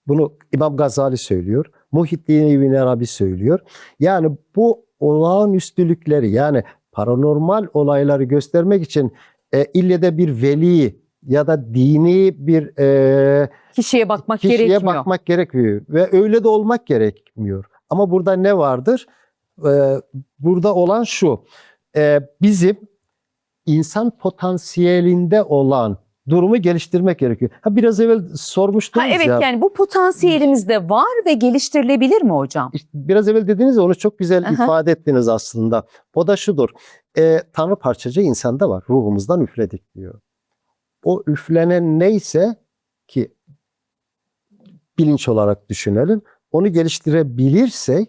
Bunu İmam Gazali söylüyor. Muhyiddin İbn Arabi söylüyor. Yani bu olağanüstülükleri yani paranormal olayları göstermek için ille de bir veli ya da dini bir Kişiye bakmak kişiye gerekmiyor. bakmak gerekmiyor. Ve öyle de olmak gerekmiyor. Ama burada ne vardır? Burada olan şu. Bizim insan potansiyelinde olan durumu geliştirmek gerekiyor. Biraz evvel sormuştunuz Evet ya. yani bu potansiyelimizde var ve geliştirilebilir mi hocam? İşte biraz evvel dediniz ya onu çok güzel Aha. ifade ettiniz aslında. O da şudur. Tanrı parçacığı insanda var. Ruhumuzdan üfledik diyor. O üflenen neyse ki bilinç olarak düşünelim. Onu geliştirebilirsek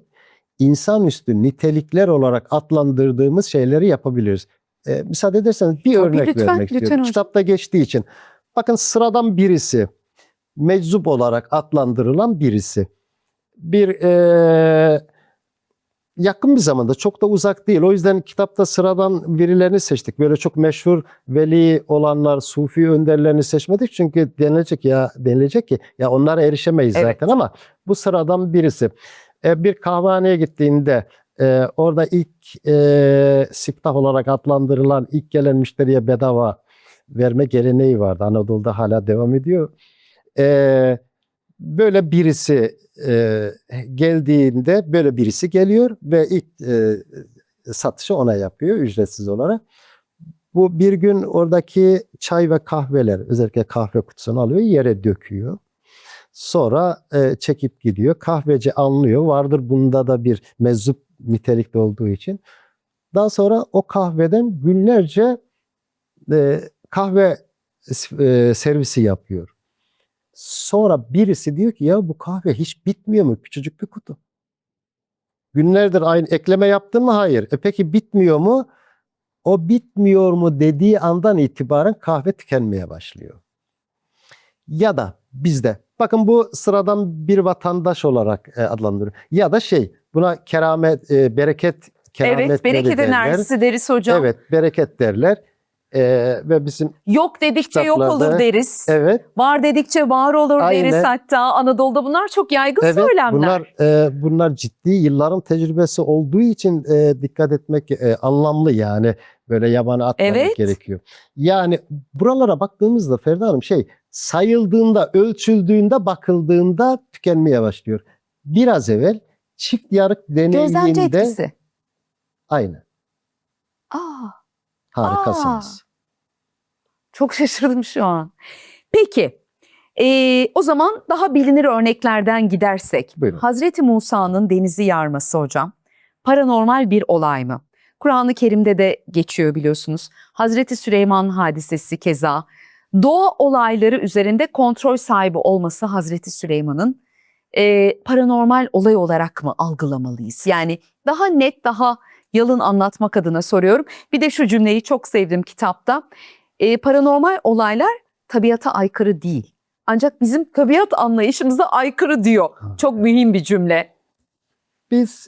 insanüstü nitelikler olarak adlandırdığımız şeyleri yapabiliriz. Müsaade ederseniz bir örnek lütfen, vermek lütfen istiyorum. hocam. Kitapta geçtiği için. Bakın sıradan birisi, meczup olarak adlandırılan birisi. Bir yakın bir zamanda, çok da uzak değil. O yüzden kitapta sıradan birilerini seçtik. Böyle çok meşhur veli olanlar, sufi önderlerini seçmedik. Çünkü denilecek ki ya onlara erişemeyiz Evet. zaten ama bu sıradan birisi. Bir kahvehaneye gittiğinde orada ilk siftah olarak adlandırılan ilk gelen müşteriye bedava verme geleneği vardı. Anadolu'da hala devam ediyor. Böyle birisi geldiğinde böyle birisi geliyor ve ilk satışı ona yapıyor ücretsiz olarak. Bu bir gün oradaki çay ve kahveler, özellikle kahve kutusunu alıyor, yere döküyor. Sonra çekip gidiyor. Kahveci anlıyor. Vardır bunda da bir meczup nitelikli olduğu için. Daha sonra o kahveden günlerce kahve servisi yapıyor. Sonra birisi diyor ki ya bu kahve hiç bitmiyor mu? Küçücük bir kutu. Günlerdir aynı ekleme yaptın mı? Hayır. Peki bitmiyor mu? O bitmiyor mu dediği andan itibaren kahve tükenmeye başlıyor. Ya da bizde bakın bu sıradan bir vatandaş olarak adlandırıyor. Ya da buna keramet, bereket kerametleri Evet, bereket derler. enerjisi deriz hocam. Evet, bereket derler. Ve bizim Yok dedikçe yok kitaplarda- olur deriz. evet. Var dedikçe var olur deriz Aynen. hatta. Anadolu'da bunlar çok yaygın Evet, söylemler. bunlar ciddi yılların tecrübesi olduğu için dikkat etmek anlamlı yani böyle yabana atmamak Evet. gerekiyor. Yani buralara baktığımızda Ferda Hanım sayıldığında, ölçüldüğünde, bakıldığında tükenmeye başlıyor. Biraz evvel çift yarık Gözlemci deneyinde etkisi. aynı. Aa, Harikasınız. çok şaşırdım şu an. Peki, o zaman daha bilinir örneklerden gidersek. Buyurun. Hazreti Musa'nın denizi yarması hocam. Paranormal bir olay mı? Kur'an-ı Kerim'de de geçiyor biliyorsunuz. Hazreti Süleyman hadisesi keza. Doğa olayları üzerinde kontrol sahibi olması Hazreti Süleyman'ın paranormal olay olarak mı algılamalıyız? Yani daha net, daha yalın anlatmak adına soruyorum. Bir de şu cümleyi çok sevdim kitapta. Paranormal olaylar tabiata aykırı değil. Ancak bizim tabiat anlayışımıza aykırı diyor. Çok mühim bir cümle. Biz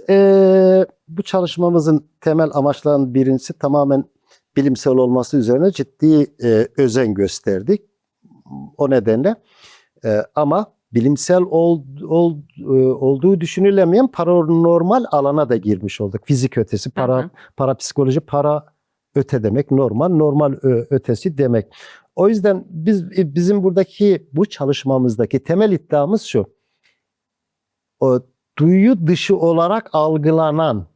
bu çalışmamızın temel amaçlarının birincisi tamamen bilimsel olması üzerine ciddi özen gösterdik. O nedenle ama bilimsel olduğu düşünülemeyen paranormal alana da girmiş olduk. Fizik ötesi, parapsikoloji, para öte demek, normal ötesi demek. O yüzden bizim buradaki bu çalışmamızdaki temel iddiamız şu. O duyu dışı olarak algılanan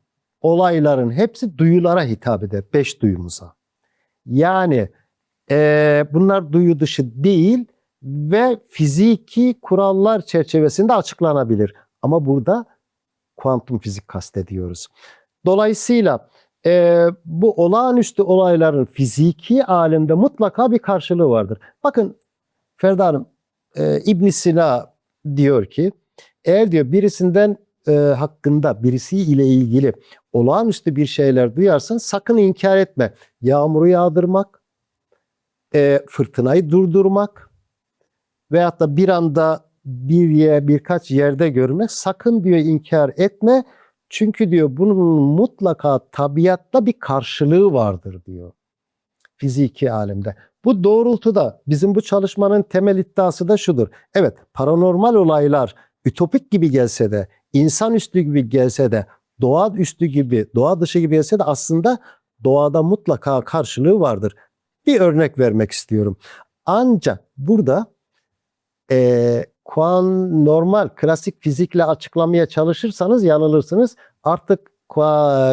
olayların hepsi duyulara hitap eder. 5 duyumuza. Yani bunlar duyu dışı değil ve fiziki kurallar çerçevesinde açıklanabilir. Ama burada kuantum fizik kastediyoruz. Dolayısıyla bu olağanüstü olayların fiziki alemde mutlaka bir karşılığı vardır. Bakın Ferda Hanım, İbn Sina diyor ki, eğer diyor birisinden hakkında, birisiyle ilgili olağanüstü bir şeyler duyarsan sakın inkar etme. Yağmuru yağdırmak, fırtınayı durdurmak veyahut da bir anda birkaç yerde görmek, sakın diyor inkar etme. Çünkü diyor bunun mutlaka tabiatta bir karşılığı vardır diyor. Fiziki alemde. Bu doğrultuda bizim bu çalışmanın temel iddiası da şudur. Evet, paranormal olaylar ütopik gibi gelse de, insanüstü gibi gelse de, doğaüstü gibi, doğa dışı gibi gelse de aslında doğada mutlaka karşılığı vardır. Bir örnek vermek istiyorum. Ancak burada normal klasik fizikle açıklamaya çalışırsanız yanılırsınız. Artık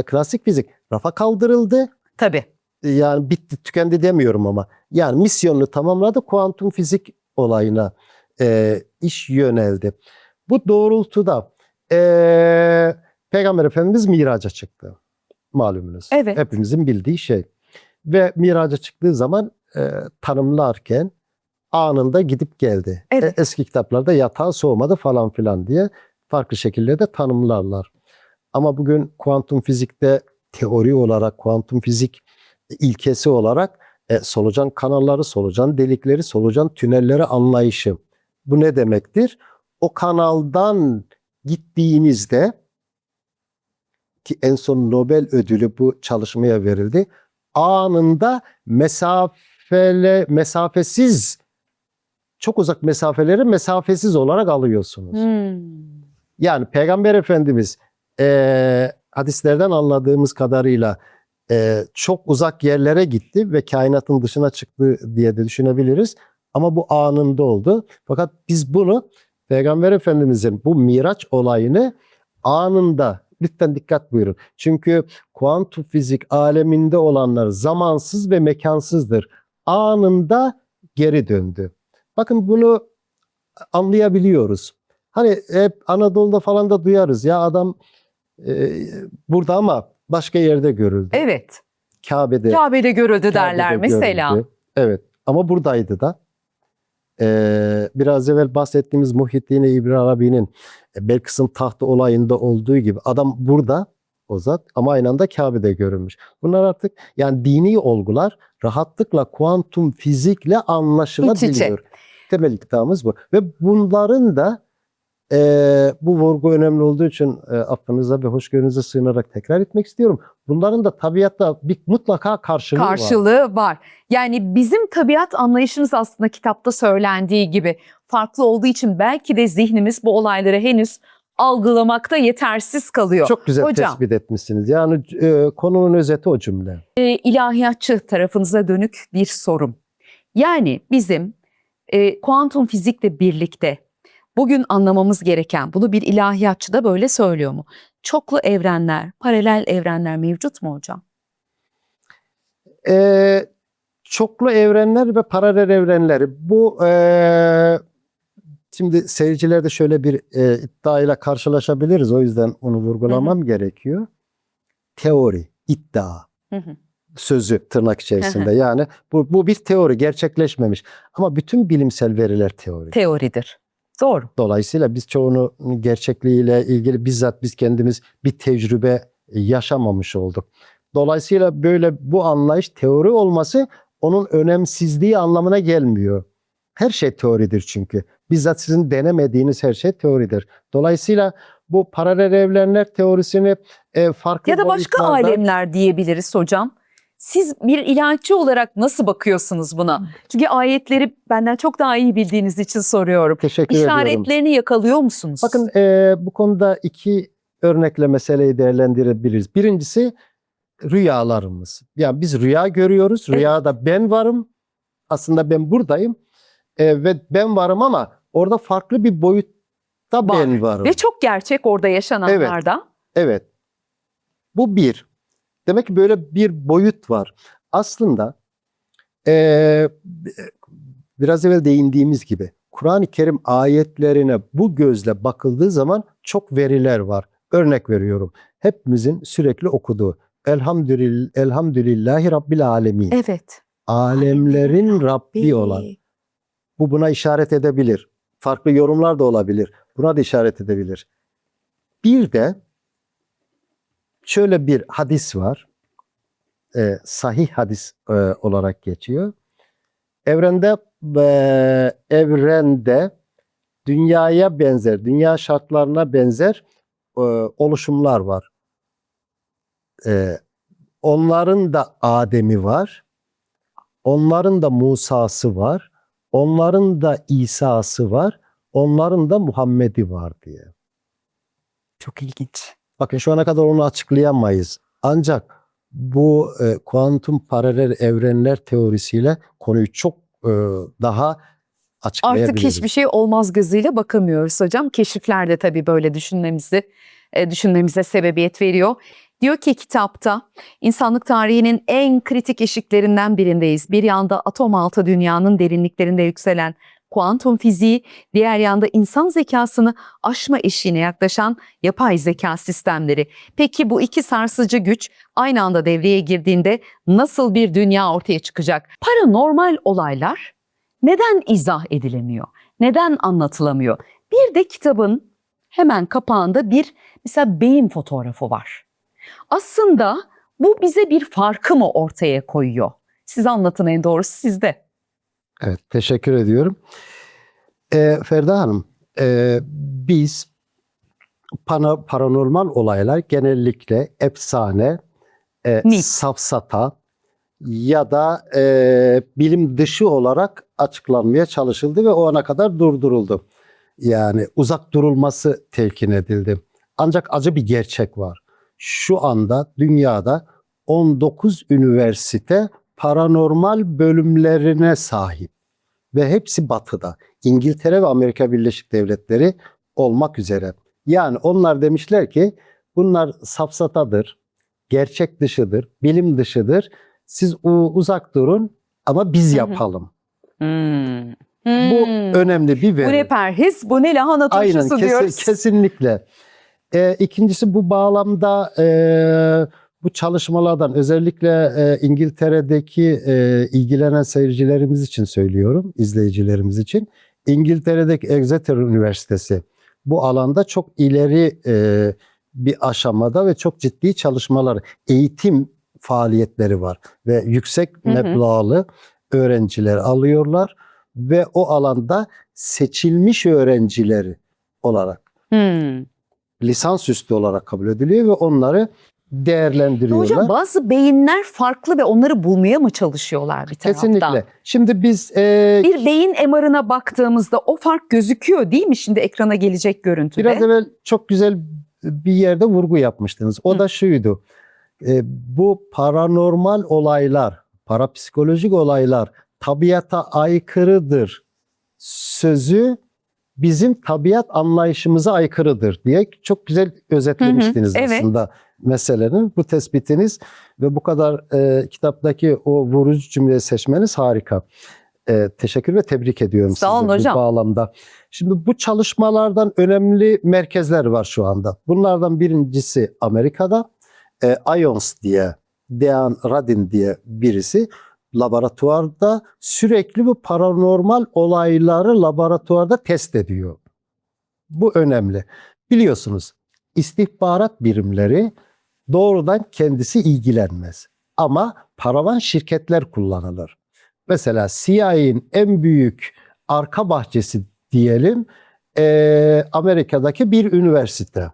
klasik fizik rafa kaldırıldı. Tabii. Yani bitti, tükendi demiyorum ama. Yani misyonunu tamamladı. Kuantum fizik olayına iş yöneldi. Bu doğrultuda Peygamber Efendimiz miraca çıktı. Malumunuz. Evet. Hepimizin bildiği şey. Ve miraca çıktığı zaman tanımlarken anında gidip geldi. Evet. Eski kitaplarda yatağı soğumadı falan filan diye farklı şekillerde tanımlarlar. Ama bugün kuantum fizikte teori olarak, kuantum fizik ilkesi olarak solucan kanalları, solucan delikleri, solucan tünelleri anlayışı. Bu ne demektir? O kanaldan gittiğinizde, ki en son Nobel ödülü bu çalışmaya verildi, anında mesafesiz, çok uzak mesafeleri mesafesiz olarak alıyorsunuz. Yani Peygamber Efendimiz hadislerden anladığımız kadarıyla çok uzak yerlere gitti ve kainatın dışına çıktı diye de düşünebiliriz. Ama bu anında oldu. Fakat biz bunu Peygamber Efendimizin bu Miraç olayını anında, lütfen dikkat buyurun. Çünkü kuantum fizik aleminde olanlar zamansız ve mekansızdır. Anında geri döndü. Bakın bunu anlayabiliyoruz. Hani hep Anadolu'da falan da duyarız ya, adam burada ama başka yerde görüldü. Evet. Kabe'de görüldü derler mesela. Görüldü. Evet, ama buradaydı da. Biraz evvel bahsettiğimiz Muhyiddin İbn Arabi'nin Belkıs'ın tahtı olayında olduğu gibi adam burada, o zat, ama aynı anda Kabe'de görülmüş. Bunlar artık yani dini olgular rahatlıkla kuantum fizikle anlaşılabiliyor. Temel iddiamız bu. Ve bunların da bu vurgu önemli olduğu için affınıza ve hoşgörünüze sığınarak tekrar etmek istiyorum. Bunların da tabiatta mutlaka karşılığı var. Yani bizim tabiat anlayışımız aslında kitapta söylendiği gibi farklı olduğu için belki de zihnimiz bu olayları henüz algılamakta yetersiz kalıyor. Çok güzel Hocam, tespit etmişsiniz. Yani konunun özeti o cümle. İlahiyatçı tarafınıza dönük bir sorum. Yani bizim kuantum fizikle birlikte bugün anlamamız gereken, bunu bir ilahiyatçı da böyle söylüyor mu? Çoklu evrenler, paralel evrenler mevcut mu hocam? Çoklu evrenler ve paralel evrenler. Bu şimdi seyircilerde şöyle bir iddiayla karşılaşabiliriz. O yüzden onu vurgulamam gerekiyor. Teori, iddia, sözü tırnak içerisinde. Yani bu bir teori, gerçekleşmemiş. Ama bütün bilimsel veriler teori. Teoridir. Doğru. Dolayısıyla biz çoğunu gerçekliğiyle ilgili bizzat biz kendimiz bir tecrübe yaşamamış olduk. Dolayısıyla böyle bu anlayış, teori olması onun önemsizliği anlamına gelmiyor. Her şey teoridir çünkü. Bizzat sizin denemediğiniz her şey teoridir. Dolayısıyla bu paralel evrenler teorisini farklı ya da başka boyutlarda, alemler diyebiliriz hocam. Siz bir ilaççı olarak nasıl bakıyorsunuz buna? Çünkü ayetleri benden çok daha iyi bildiğiniz için soruyorum. Teşekkür ediyorum. İşaretlerini yakalıyor musunuz? Bakın bu konuda iki örnekle meseleyi değerlendirebiliriz. Birincisi rüyalarımız. Yani biz rüya görüyoruz. Evet. Rüyada ben varım. Aslında ben buradayım. Ve ben varım ama orada farklı bir boyutta ben varım. Ve çok gerçek orada yaşananlarda. Evet. Bu bir. Demek ki böyle bir boyut var. Aslında biraz evvel değindiğimiz gibi Kur'an-ı Kerim ayetlerine bu gözle bakıldığı zaman çok veriler var. Örnek veriyorum. Hepimizin sürekli okuduğu Elhamdülillahi Rabbil Alemin. Evet. Alemlerin Rabbi olan. Bu buna işaret edebilir. Farklı yorumlar da olabilir. Buna da işaret edebilir. Bir de şöyle bir hadis var. Sahih hadis olarak geçiyor. Evrende dünyaya benzer, dünya şartlarına benzer oluşumlar var. Onların da Adem'i var. Onların da Musa'sı var. Onların da İsa'sı var. Onların da Muhammed'i var diye. Çok ilginç. Bakın şu ana kadar onu açıklayamayız. Ancak bu kuantum paralel evrenler teorisiyle konuyu çok daha açıklayabiliriz. Artık hiçbir şey olmaz gözüyle bakamıyoruz hocam. Keşifler de tabii böyle düşünmemize sebebiyet veriyor. Diyor ki kitapta insanlık tarihinin en kritik eşiklerinden birindeyiz. Bir yanda atom altı dünyanın derinliklerinde yükselen kuantum fiziği, diğer yanda insan zekasını aşma eşiğine yaklaşan yapay zeka sistemleri. Peki bu iki sarsıcı güç aynı anda devreye girdiğinde nasıl bir dünya ortaya çıkacak? Paranormal olaylar neden izah edilemiyor? Neden anlatılamıyor? Bir de kitabın hemen kapağında bir mesela beyin fotoğrafı var. Aslında bu bize bir farkı mı ortaya koyuyor? Siz anlatın, en doğrusu sizde. Evet, teşekkür ediyorum. Ferda Hanım, biz paranormal olaylar genellikle efsane, Mit. safsata ya da bilim dışı olarak açıklanmaya çalışıldı ve o ana kadar durduruldu. Yani uzak durulması telkin edildi. Ancak acı bir gerçek var. Şu anda dünyada 19 üniversite paranormal bölümlerine sahip ve hepsi batıda. İngiltere ve Amerika Birleşik Devletleri olmak üzere. Yani onlar demişler ki bunlar safsatadır, gerçek dışıdır, bilim dışıdır. Siz uzak durun ama biz yapalım. Bu önemli bir veri. Bu ne perhiz, bu ne lahana turşusu diyoruz. Kesinlikle. İkincisi bu bağlamda bu çalışmalardan özellikle İngiltere'deki ilgilenen seyircilerimiz için söylüyorum, izleyicilerimiz için. İngiltere'deki Exeter Üniversitesi bu alanda çok ileri bir aşamada ve çok ciddi çalışmalar, eğitim faaliyetleri var ve yüksek meblağlı öğrenciler alıyorlar ve o alanda seçilmiş öğrencileri olarak lisansüstü olarak kabul ediliyor ve onları değerlendiriyorlar. Hocam bazı beyinler farklı ve onları bulmaya mı çalışıyorlar bir taraftan? Kesinlikle. Şimdi biz bir beyin MR'ına baktığımızda o fark gözüküyor değil mi şimdi ekrana gelecek görüntüde? Biraz evvel çok güzel bir yerde vurgu yapmıştınız. O da şuydu. Bu paranormal olaylar, parapsikolojik olaylar tabiata aykırıdır sözü bizim tabiat anlayışımıza aykırıdır diye çok güzel özetlemiştiniz aslında meselenin. Bu tespitiniz ve bu kadar kitaptaki o vurucu cümleyi seçmeniz harika. Teşekkür ve tebrik ediyorum sizi bu bağlamda. Şimdi bu çalışmalardan önemli merkezler var şu anda. Bunlardan birincisi Amerika'da. IONS diye, Dean Radin diye birisi laboratuvarda sürekli bu paranormal olayları laboratuvarda test ediyor. Bu önemli. Biliyorsunuz istihbarat birimleri doğrudan kendisi ilgilenmez. Ama paravan şirketler kullanılır. Mesela CIA'nin en büyük arka bahçesi diyelim Amerika'daki bir üniversite.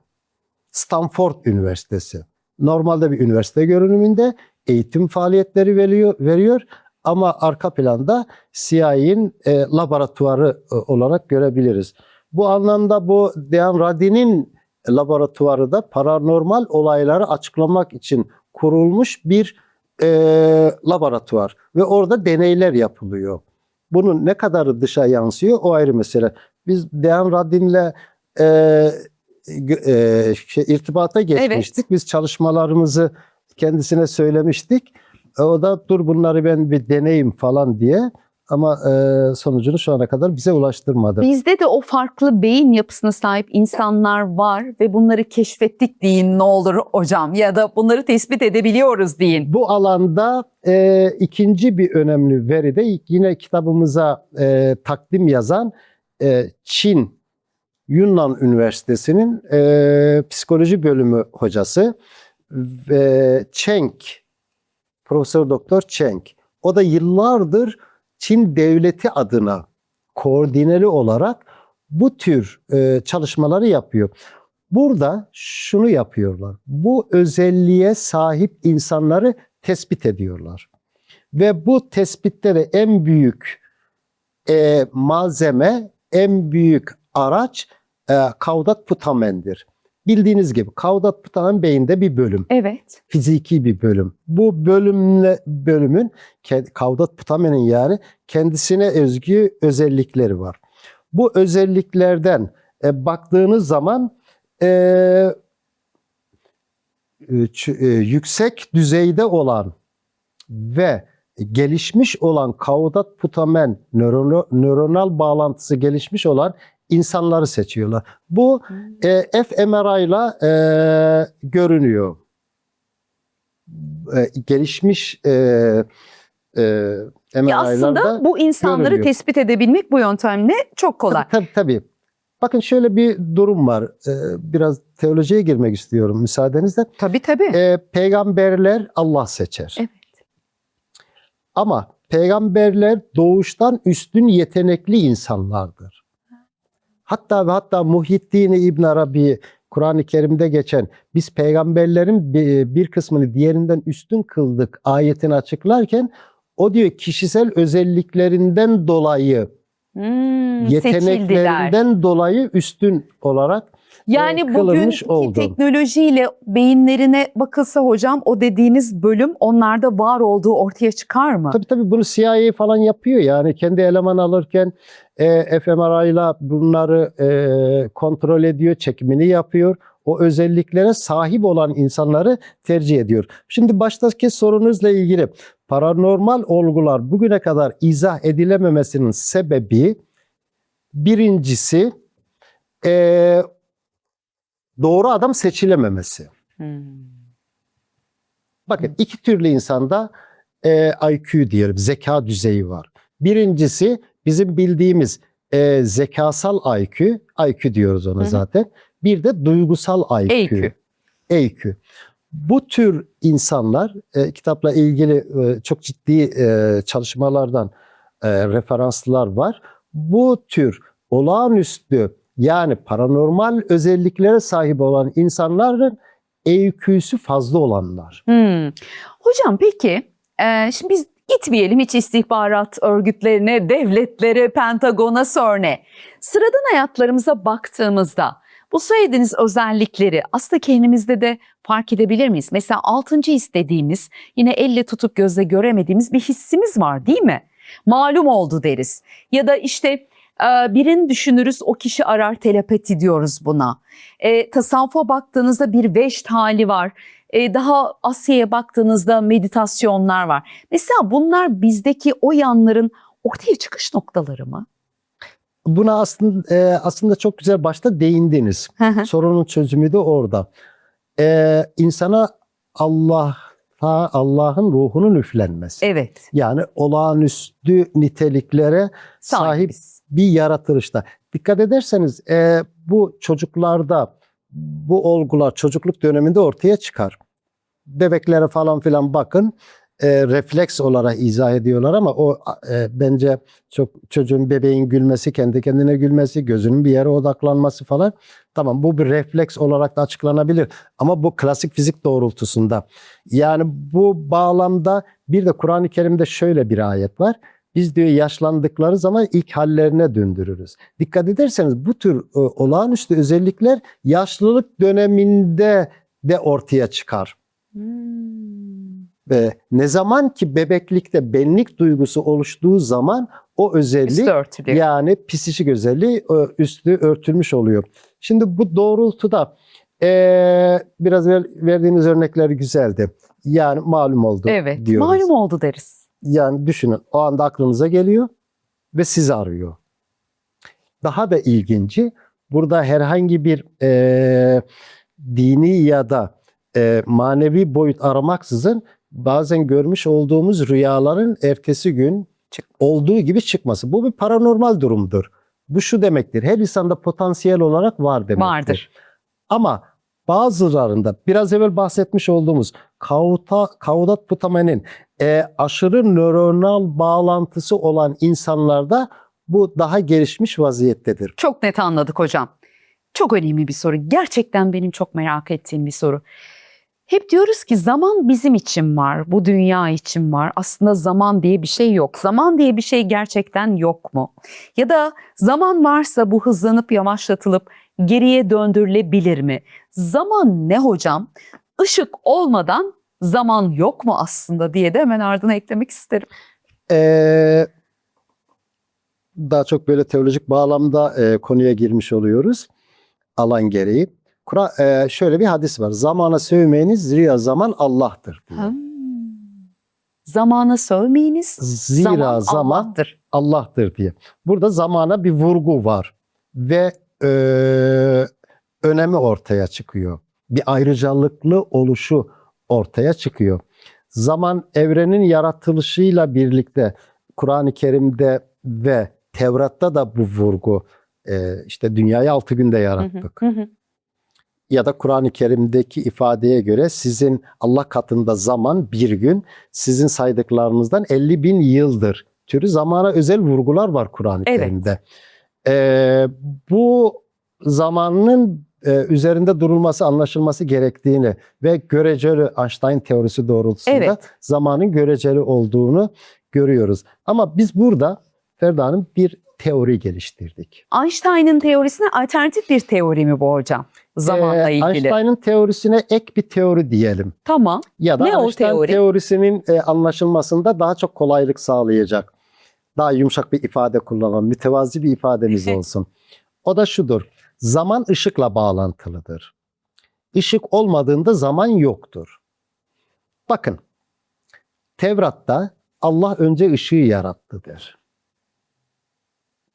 Stanford Üniversitesi. Normalde bir üniversite görünümünde eğitim faaliyetleri veriyor ama arka planda CIA'nin laboratuvarı olarak görebiliriz. Bu anlamda bu Dean Radin'in laboratuvarı da paranormal olayları açıklamak için kurulmuş bir laboratuvar ve orada deneyler yapılıyor. Bunun ne kadarı dışa yansıyor o ayrı mesele. Biz Dean Radin'le irtibata geçmiştik. Evet. Biz çalışmalarımızı kendisine söylemiştik. O da dur bunları ben bir deneyim falan diye ama sonucunu şu ana kadar bize ulaştırmadı. Bizde de o farklı beyin yapısına sahip insanlar var ve bunları keşfettik deyin ne olur hocam, ya da bunları tespit edebiliyoruz deyin. Bu alanda ikinci bir önemli veri de yine kitabımıza takdim yazan Çin Yunnan Üniversitesi'nin psikoloji bölümü hocası ve Cheng, Profesör Doktor Cheng. O da yıllardır Çin devleti adına koordineli olarak bu tür çalışmaları yapıyor. Burada şunu yapıyorlar. Bu özelliğe sahip insanları tespit ediyorlar. Ve bu tespitte de en büyük malzeme, en büyük araç Kavdat Putamen'dir. Bildiğiniz gibi Kavdat Putamen beyinde bir bölüm. Evet. Fiziki bir bölüm. Bu bölümün Kavdat Putamen'in yani kendisine özgü özellikleri var. Bu özelliklerden baktığınız zaman yüksek düzeyde olan ve gelişmiş olan Kavdat Putamen nöronal bağlantısı gelişmiş olan insanları seçiyorlar. Bu fMRI ile görünüyor. Gelişmiş Ya aslında MRI'larda bu insanları görülüyor. tespit edebilmek bu yöntemle çok kolay. Tabii. Bakın şöyle bir durum var. Biraz teolojiye girmek istiyorum müsaadenizle. Tabii. Peygamberler Allah seçer. Evet. Ama peygamberler doğuştan üstün yetenekli insanlardır. Hatta Muhyiddin İbn Arabi Kur'an-ı Kerim'de geçen biz peygamberlerin bir kısmını diğerinden üstün kıldık ayetini açıklarken o diyor kişisel özelliklerinden dolayı yeteneklerinden dolayı üstün olarak yani kılınmış bugünkü oldu. teknolojiyle beyinlerine bakılsa hocam o dediğiniz bölüm onlarda var olduğu ortaya çıkar mı? Tabii bunu CIA falan yapıyor yani kendi eleman alırken fMRI ile bunları kontrol ediyor, çekimini yapıyor. O özelliklere sahip olan insanları tercih ediyor. Şimdi baştaki sorunuzla ilgili paranormal olgular bugüne kadar izah edilememesinin sebebi birincisi doğru adam seçilememesi. Bakın iki türlü insanda IQ diyelim, zeka düzeyi var. Birincisi bizim bildiğimiz zekasal IQ diyoruz ona zaten. Bir de duygusal IQ. EQ. Bu tür insanlar kitapla ilgili çok ciddi çalışmalardan referanslar var. Bu tür olağanüstü yani paranormal özelliklere sahip olan insanların EQ'sü fazla olanlar. Hocam peki şimdi biz gitmeyelim hiç istihbarat örgütlerine, devletlere, Pentagon'a, CERN'e. Sıradan hayatlarımıza baktığımızda bu söylediğiniz özellikleri aslında kendimizde de fark edebilir miyiz? Mesela 6. his dediğimiz yine elle tutup gözle göremediğimiz bir hissimiz var değil mi? Malum oldu deriz. Ya da işte birini düşünürüz o kişi arar, telepati diyoruz buna. Tasavvufa baktığınızda bir veşt hali var. Daha Asya'ya baktığınızda meditasyonlar var. Mesela bunlar bizdeki o yanların ortaya çıkış noktaları mı? Buna aslında çok güzel başta değindiniz. Sorunun çözümü de orada. İnsana Allah'ın ruhunun üflenmesi. Evet. Yani olağanüstü niteliklere sahip bir yaratılışta. Dikkat ederseniz bu çocuklarda bu olgular çocukluk döneminde ortaya çıkar. Bebeklere falan filan bakın. refleks olarak izah ediyorlar ama o bence çok çocuğun bebeğin gülmesi, kendi kendine gülmesi, gözünün bir yere odaklanması falan. Tamam, bu bir refleks olarak da açıklanabilir ama bu klasik fizik doğrultusunda. Yani bu bağlamda bir de Kur'an-ı Kerim'de şöyle bir ayet var. Biz diyor yaşlandıkları zaman ilk hallerine döndürürüz. Dikkat ederseniz bu tür olağanüstü özellikler yaşlılık döneminde de ortaya çıkar. Ve ne zaman ki bebeklikte benlik duygusu oluştuğu zaman o özellik Üstü örtülüyor. yani psikik özelliği üstü örtülmüş oluyor. Şimdi bu doğrultuda biraz verdiğiniz örnekler güzeldi. Yani malum oldu Evet, diyoruz. malum oldu deriz. Yani düşünün, o anda aklınıza geliyor ve sizi arıyor. Daha da ilginci, burada herhangi bir dini ya da manevi boyut aramaksızın bazen görmüş olduğumuz rüyaların ertesi gün olduğu gibi çıkması. Bu bir paranormal durumdur. Bu şu demektir, her insanda potansiyel olarak var demektir. Vardır. Ama bazılarında biraz evvel bahsetmiş olduğumuz Kaudat Putamen'in aşırı nöronal bağlantısı olan insanlarda bu daha gelişmiş vaziyettedir. Çok net anladık hocam. Çok önemli bir soru. Gerçekten benim çok merak ettiğim bir soru. Hep diyoruz ki zaman bizim için var, bu dünya için var. Aslında zaman diye bir şey yok. Zaman diye bir şey gerçekten yok mu? Ya da zaman varsa bu hızlanıp yavaşlatılıp geriye döndürülebilir mi? Zaman ne hocam? Işık olmadan zaman yok mu aslında diye de hemen ardına eklemek isterim. Daha çok böyle teolojik bağlamda konuya girmiş oluyoruz alan gereği. Şöyle bir hadis var. Zamana sövmeyiniz, zira zaman Allah'tır diyor. Zamana sövmeyiniz, Zira zaman Allah'tır. Allah'tır diye. Burada zamana bir vurgu var ve önemi ortaya çıkıyor. Bir ayrıcalıklı oluşu ortaya çıkıyor. Zaman evrenin yaratılışıyla birlikte Kur'an-ı Kerim'de ve Tevrat'ta da bu vurgu, işte dünyayı 6 günde yarattık. Ya da Kur'an-ı Kerim'deki ifadeye göre sizin Allah katında zaman bir gün, sizin saydıklarınızdan 50.000 yıldır türü zamana özel vurgular var Kur'an-ı Kerim'de. Bu zamanın üzerinde durulması, anlaşılması gerektiğini ve göreceli Einstein teorisi doğrultusunda zamanın göreceli olduğunu görüyoruz. Ama biz burada Ferda Hanım bir teori geliştirdik. Einstein'ın teorisine alternatif bir teori mi bu hocam? Zamanla ilgili. Einstein'ın teorisine ek bir teori diyelim. Tamam. Ya da Ne o Einstein teori? teorisinin anlaşılmasında daha çok kolaylık sağlayacak. Daha yumuşak bir ifade kullanalım. Mütevazi bir ifademiz olsun. O da şudur. Zaman ışıkla bağlantılıdır. Işık olmadığında zaman yoktur. Bakın. Tevrat'ta Allah önce ışığı yarattı der.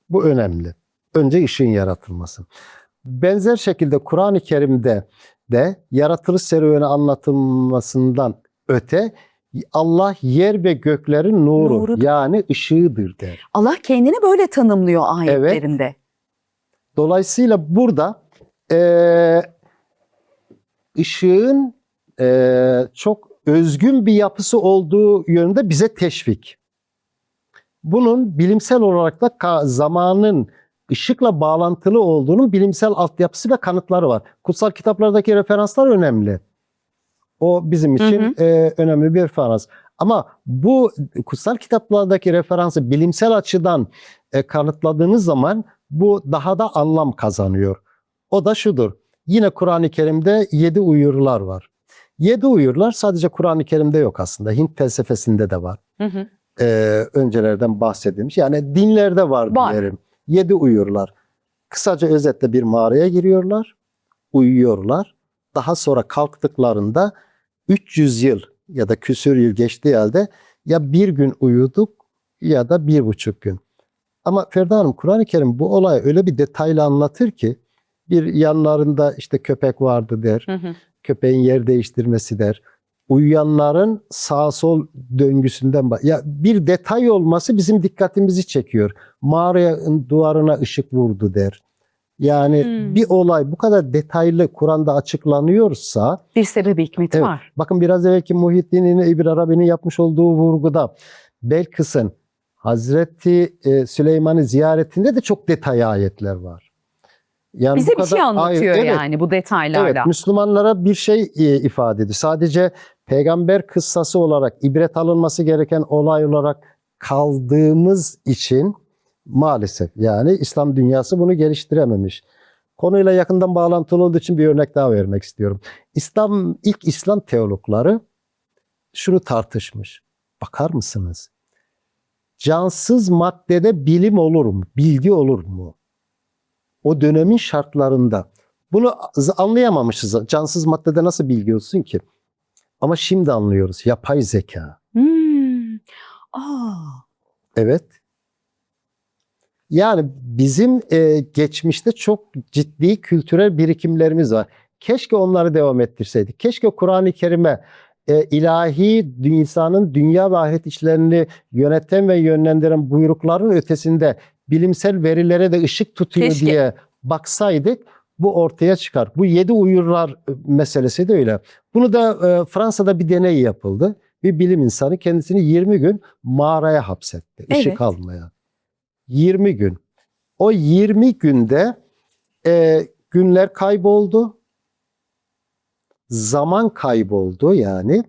Bu önemli. Önce ışığın yaratılması. Benzer şekilde Kur'an-ı Kerim'de de yaratılış serüveni anlatılmasından öte Allah yer ve göklerin nuru yani ışığıdır der. Allah kendini böyle tanımlıyor ayetlerinde. Evet. Dolayısıyla burada ışığın çok özgün bir yapısı olduğu yönünde bize teşvik. Bunun bilimsel olarak da zamanın ışıkla bağlantılı olduğunun bilimsel altyapısı ve kanıtları var. Kutsal kitaplardaki referanslar önemli. O bizim için önemli bir referans. Ama bu kutsal kitaplardaki referansı bilimsel açıdan kanıtladığınız zaman bu daha da anlam kazanıyor. O da şudur. Yine Kur'an-ı Kerim'de 7 uyarılar var. 7 uyarılar sadece Kur'an-ı Kerim'de yok aslında. Hint felsefesinde de var. Öncelerden bahsedilmiş. Yani dinlerde var diyelim. 7 uyarılar. Kısaca özetle bir mağaraya giriyorlar, uyuyorlar. Daha sonra kalktıklarında 300 yıl ya da küsür yıl geçtiği halde ya bir gün uyuduk ya da 1,5 gün. Ama Ferda Hanım Kur'an-ı Kerim bu olayı öyle bir detaylı anlatır ki bir yanlarında işte köpek vardı der. Köpeğin yer değiştirmesi der. Uyuyanların sağ sol döngüsünden ya bir detay olması bizim dikkatimizi çekiyor. Mağaranın duvarına ışık vurdu der. Yani bir olay bu kadar detaylı Kur'an'da açıklanıyorsa Bir sebebi, hikmeti evet, var. bakın biraz evvelki Muhyiddin İbn Arabi'nin yapmış olduğu vurguda Belkıs'ın Hazreti Süleyman'ı ziyaretinde de çok detay ayetler var. Yani Bize bu bir şey kadar anlatıyor evet, yani bu detaylarla. evet, Müslümanlara bir şey ifade ediyor. Sadece peygamber kıssası olarak ibret alınması gereken olay olarak kaldığımız için maalesef yani İslam dünyası bunu geliştirememiş. Konuyla yakından bağlantılı olduğu için bir örnek daha vermek istiyorum. İlk İslam teologları şunu tartışmış. Bakar mısınız? Cansız maddede bilim olur mu? Bilgi olur mu? O dönemin şartlarında. Bunu anlayamamışız. Cansız maddede nasıl bilgi olsun ki? Ama şimdi anlıyoruz. Yapay zeka. Aa, Evet. Yani bizim geçmişte çok ciddi kültürel birikimlerimiz var. Keşke onları devam ettirseydik. Keşke Kur'an-ı Kerim'e ilahi insanın dünya ve ahiret işlerini yöneten ve yönlendiren buyrukların ötesinde bilimsel verilere de ışık tutuyor Keşke. diye baksaydık bu ortaya çıkar. Bu 7 uyurlar meselesi de öyle. Bunu da Fransa'da bir deney yapıldı. Bir bilim insanı kendisini 20 gün mağaraya hapsetti. Işık Evet. almaya. 20 gün. O 20 günde günler kayboldu. Zaman kayboldu yani.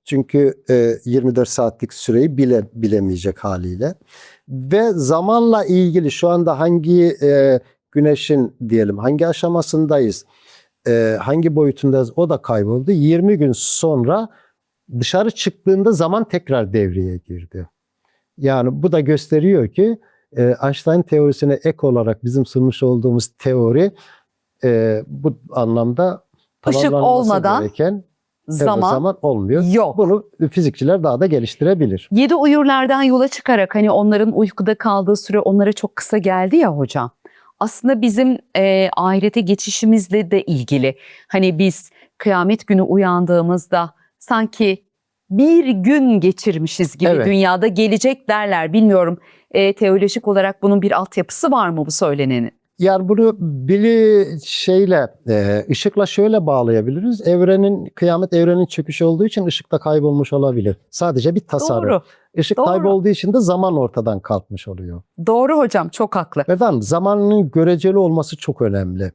Çünkü 24 saatlik süreyi bilemeyecek haliyle. Ve zamanla ilgili şu anda hangi güneşin diyelim hangi aşamasındayız, hangi boyutundayız o da kayboldu. 20 gün sonra dışarı çıktığında zaman tekrar devreye girdi. Yani bu da gösteriyor ki Einstein teorisine ek olarak bizim sunmuş olduğumuz teori bu anlamda Işık tamamlanması olmadan gereken zaman zaman olmuyor. yok. Bunu fizikçiler daha da geliştirebilir. 7 uyurlardan yola çıkarak hani onların uykuda kaldığı süre onlara çok kısa geldi ya hocam. Aslında bizim ahirete geçişimizle de ilgili. Hani biz kıyamet günü uyandığımızda sanki bir gün geçirmişiz gibi Evet. dünyada gelecek derler. Bilmiyorum teolojik olarak bunun bir altyapısı var mı bu söylenenin? Yani bunu ışıkla şöyle bağlayabiliriz. Kıyamet evrenin çöküşü olduğu için ışık da kaybolmuş olabilir. Sadece bir tasarım. Doğru. Işık Doğru. kaybolduğu için de zaman ortadan kalkmış oluyor. Doğru hocam, çok haklı. Efendim zamanın göreceli olması çok önemli.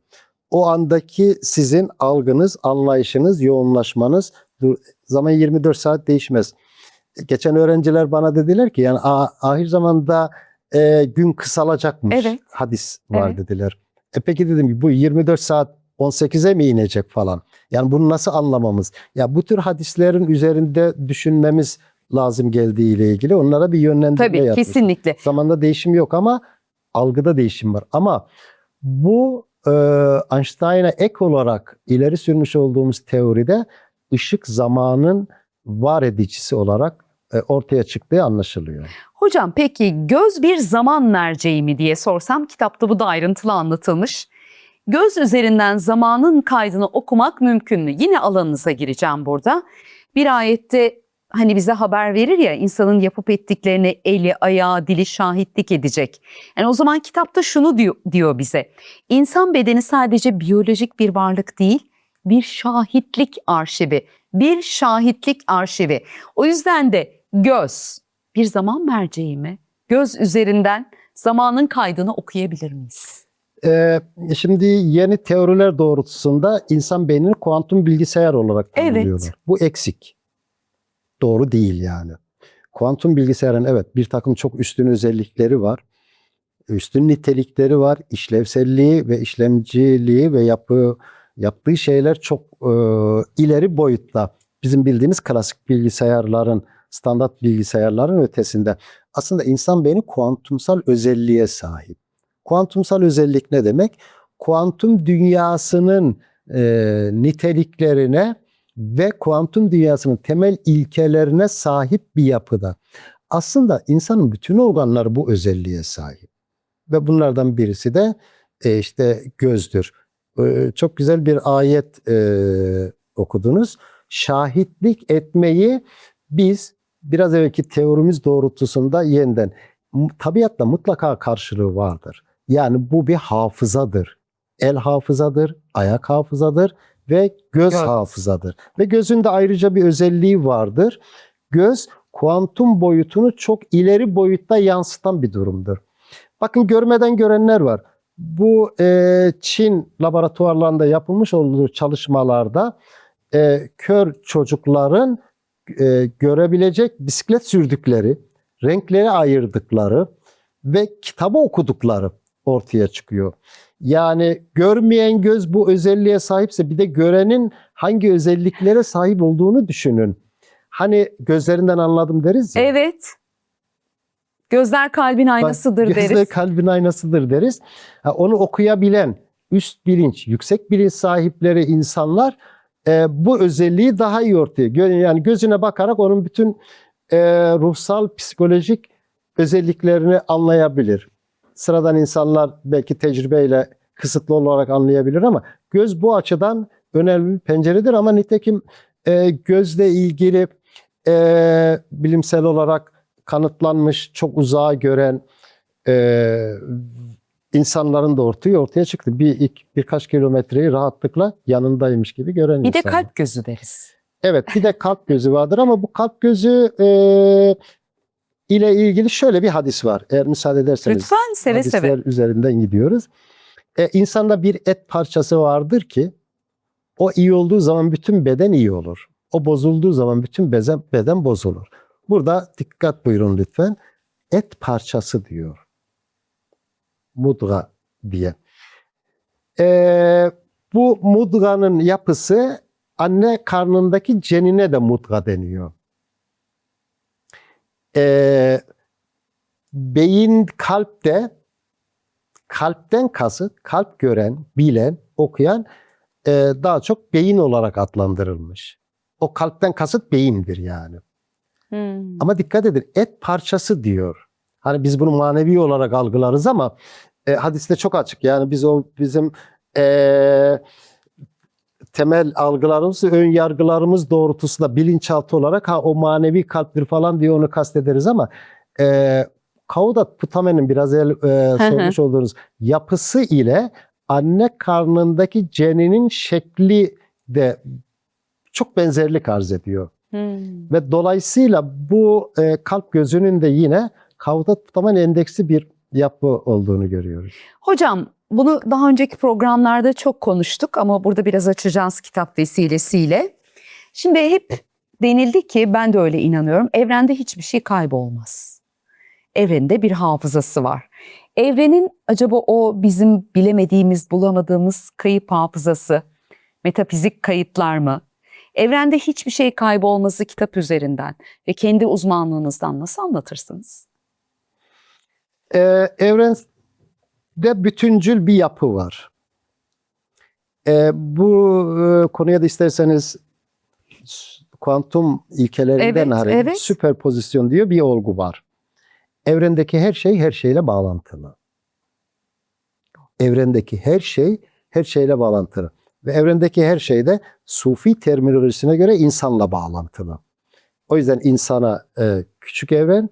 O andaki sizin algınız, anlayışınız, yoğunlaşmanız zaman 24 saat değişmez. Geçen öğrenciler bana dediler ki yani ahir zamanda gün kısalacakmış. Evet. Hadis var Evet. dediler. Peki dedim bu 24 saat 18'e mi inecek falan? Yani bunu nasıl anlamamız? Ya bu tür hadislerin üzerinde düşünmemiz lazım geldiği ile ilgili. Onlara bir yönlendirme Tabii, yapmış. kesinlikle. Zamanda değişim yok ama algıda değişim var. Ama bu Einstein'a ek olarak ileri sürmüş olduğumuz teoride ışık zamanın var edicisi olarak ortaya çıktığı anlaşılıyor. Hocam peki göz bir zaman merceği mi diye sorsam, kitapta bu da ayrıntılı anlatılmış. Göz üzerinden zamanın kaydını okumak mümkün mü? Yine alanınıza gireceğim burada. Bir ayette hani bize haber verir ya, insanın yapıp ettiklerini eli, ayağı, dili şahitlik edecek. Yani o zaman kitapta şunu diyor bize. İnsan bedeni sadece biyolojik bir varlık değil, bir şahitlik arşivi. Bir şahitlik arşivi. O yüzden de göz bir zaman merceği mi? Göz üzerinden zamanın kaydını okuyabilir miyiz? Şimdi yeni teoriler doğrultusunda insan beynini kuantum bilgisayar olarak tanımlıyorlar. Evet. Bu eksik. Doğru değil yani. Kuantum bilgisayarın evet bir takım çok üstün özellikleri var. Üstün nitelikleri var. İşlevselliği ve işlemciliği ve yaptığı şeyler çok ileri boyutta. Bizim bildiğimiz klasik bilgisayarların, standart bilgisayarların ötesinde. Aslında insan beyni kuantumsal özelliğe sahip. Kuantumsal özellik ne demek? Kuantum dünyasının niteliklerine ve kuantum dünyasının temel ilkelerine sahip bir yapıda. Aslında insanın bütün organları bu özelliğe sahip. Ve bunlardan birisi de işte gözdür. Çok güzel bir ayet okudunuz. Şahitlik etmeyi biz biraz evvelki teorimiz doğrultusunda yeniden tabiatla mutlaka karşılığı vardır. Yani bu bir hafızadır. El hafızadır, ayak hafızadır ve göz Evet. hafızadır. Ve gözün de ayrıca bir özelliği vardır. Göz kuantum boyutunu çok ileri boyutta yansıtan bir durumdur. Bakın görmeden görenler var. Bu Çin laboratuvarlarında yapılmış olduğu çalışmalarda kör çocukların görebilecek bisiklet sürdükleri, renkleri ayırdıkları ve kitabı okudukları ortaya çıkıyor. Yani görmeyen göz bu özelliğe sahipse bir de görenin hangi özelliklere sahip olduğunu düşünün. Hani gözlerinden anladım deriz ya. Evet. Gözler kalbin aynasıdır Gözler deriz. kalbin aynasıdır deriz. Onu okuyabilen, üst bilinç, yüksek bilinç sahipleri insanlar bu özelliği daha iyi ortaya. Yani gözüne bakarak onun bütün ruhsal, psikolojik özelliklerini anlayabilir. Sıradan insanlar belki tecrübeyle kısıtlı olarak anlayabilir ama göz bu açıdan önemli bir penceredir. Ama nitekim gözle ilgili bilimsel olarak kanıtlanmış, çok uzağa gören insanların da ortaya çıktı. Birkaç kilometreyi rahatlıkla yanındaymış gibi gören Bir de insanlar. kalp gözü deriz. Evet, bir de kalp gözü vardır ama bu kalp gözü ile ilgili şöyle bir hadis var. Eğer müsaade ederseniz. Lütfen, seve hadisler seve. üzerinden gidiyoruz. İnsanda bir et parçası vardır ki o iyi olduğu zaman bütün beden iyi olur. O bozulduğu zaman bütün beden bozulur. Burada dikkat buyurun lütfen. Et parçası diyor. Mudga diye. Bu mudganın yapısı anne karnındaki cenine de mudga deniyor. Beyin kalpten kasıt, kalp gören, bilen, okuyan daha çok beyin olarak adlandırılmış. O kalpten kasıt beyindir yani. Ama dikkat edin, et parçası diyor. Hani biz bunu manevi olarak algılarız ama hadiste çok açık. Yani biz bizim temel algılarımız, ön yargılarımız doğrultusunda bilinçaltı olarak o manevi kalptir falan diye onu kastederiz ama Kaudat Putamen'in biraz sormuş olduğunuz yapısı ile anne karnındaki ceninin şekli de çok benzerlik arz ediyor. Ve dolayısıyla bu kalp gözünün de yine Kaudat Putamen endeksli bir yapı olduğunu görüyoruz. Hocam, bunu daha önceki programlarda çok konuştuk ama burada biraz açacağız kitap vesilesiyle. Şimdi hep denildi ki, ben de öyle inanıyorum, evrende hiçbir şey kaybolmaz. Evrende bir hafızası var. Evrenin acaba o bizim bilemediğimiz, bulamadığımız kayıp hafızası, metafizik kayıtlar mı? Evrende hiçbir şey kaybolması kitap üzerinden ve kendi uzmanlığınızdan nasıl anlatırsınız? Evrende bütüncül bir yapı var. Bu konuya da isterseniz kuantum ilkelerinden Evet. süperpozisyon diyor bir olgu var. Evrendeki her şey her şeyle bağlantılı. Evrendeki her şey her şeyle bağlantılı. Ve evrendeki her şey de Sufi terminolojisine göre insanla bağlantılı. O yüzden insana küçük evren,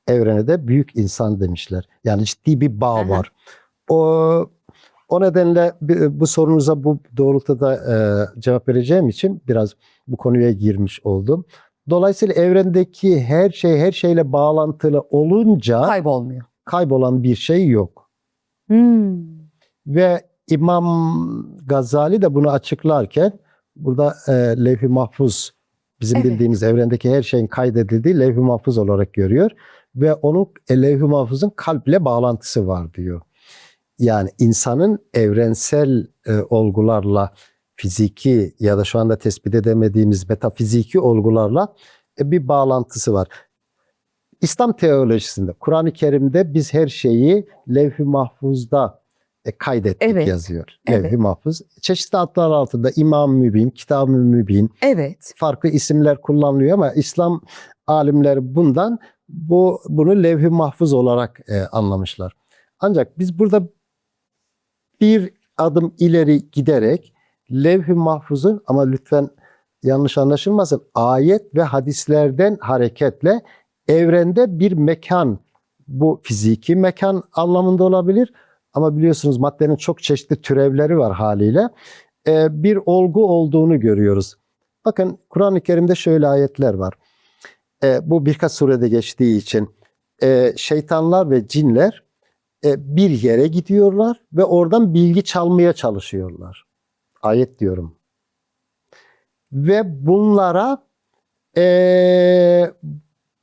evrene de büyük insan demişler. Yani ciddi bir bağ var. O nedenle bu sorunuza bu doğrultuda cevap vereceğim için biraz bu konuya girmiş oldum. Dolayısıyla evrendeki her şey her şeyle bağlantılı olunca Kaybolmuyor. kaybolan bir şey yok. Ve İmam Gazali de bunu açıklarken burada levh-i mahfuz bizim bildiğimiz evrendeki her şeyin kaydedildiği levh-i mahfuz olarak görüyor. Ve onun levh-i mahfuzun kalple bağlantısı var diyor. Yani insanın evrensel olgularla fiziki ya da şu anda tespit edemediğimiz metafiziki olgularla bir bağlantısı var. İslam teolojisinde, Kur'an-ı Kerim'de biz her şeyi levh-i mahfuzda kaydettik yazıyor. Levh-i mahfuz. Çeşitli adlar altında İmam-ı Mübin, Kitab-ı Mübin farklı isimler kullanılıyor ama İslam alimleri bunu levh-i mahfuz olarak anlamışlar. Ancak biz burada bir adım ileri giderek levh-i mahfuzun, ama lütfen yanlış anlaşılmasın, ayet ve hadislerden hareketle evrende bir mekan, bu fiziki mekan anlamında olabilir. Ama biliyorsunuz maddenin çok çeşitli türevleri var haliyle. Bir olgu olduğunu görüyoruz. Bakın Kur'an-ı Kerim'de şöyle ayetler var. Bu birkaç surede geçtiği için şeytanlar ve cinler bir yere gidiyorlar ve oradan bilgi çalmaya çalışıyorlar. Ayet diyorum. Ve bunlara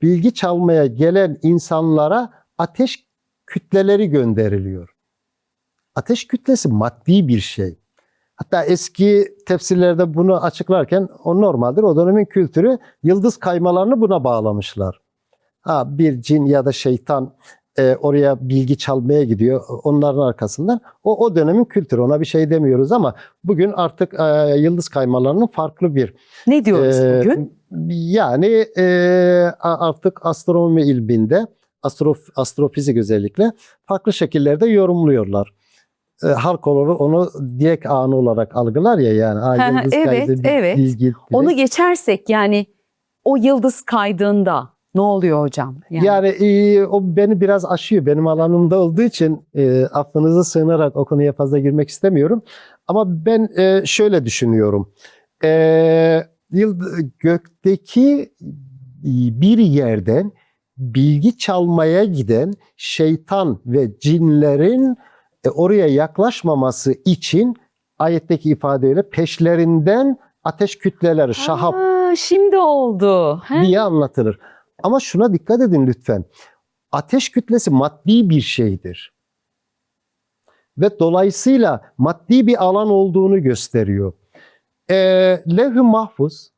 bilgi çalmaya gelen insanlara ateş kütleleri gönderiliyor. Ateş kütlesi maddi bir şey. Hatta eski tefsirlerde bunu açıklarken o normaldir. O dönemin kültürü yıldız kaymalarını buna bağlamışlar. Bir cin ya da şeytan oraya bilgi çalmaya gidiyor onların arkasından. O dönemin kültürü, ona bir şey demiyoruz ama bugün artık yıldız kaymalarının farklı bir... Ne diyoruz bugün? Yani artık astronomi ilminde, astrofizik özellikle farklı şekillerde yorumluyorlar. Halk onu direkt anı olarak algılar ya, yani yıldız kaydı, evet. bilgi. Onu geçersek yani o yıldız kaydığında ne oluyor hocam? Yani o beni biraz aşıyor. Benim alanımda olduğu için affınıza sığınarak o konuya fazla girmek istemiyorum. Ama ben şöyle düşünüyorum. Gökteki bir yerden bilgi çalmaya giden şeytan ve cinlerin oraya yaklaşmaması için ayetteki ifadeyle peşlerinden ateş kütleleri, şahap Şimdi oldu diye anlatılır. Ama şuna dikkat edin lütfen. Ateş kütlesi maddi bir şeydir. Ve dolayısıyla maddi bir alan olduğunu gösteriyor. Levh-i mahfuz,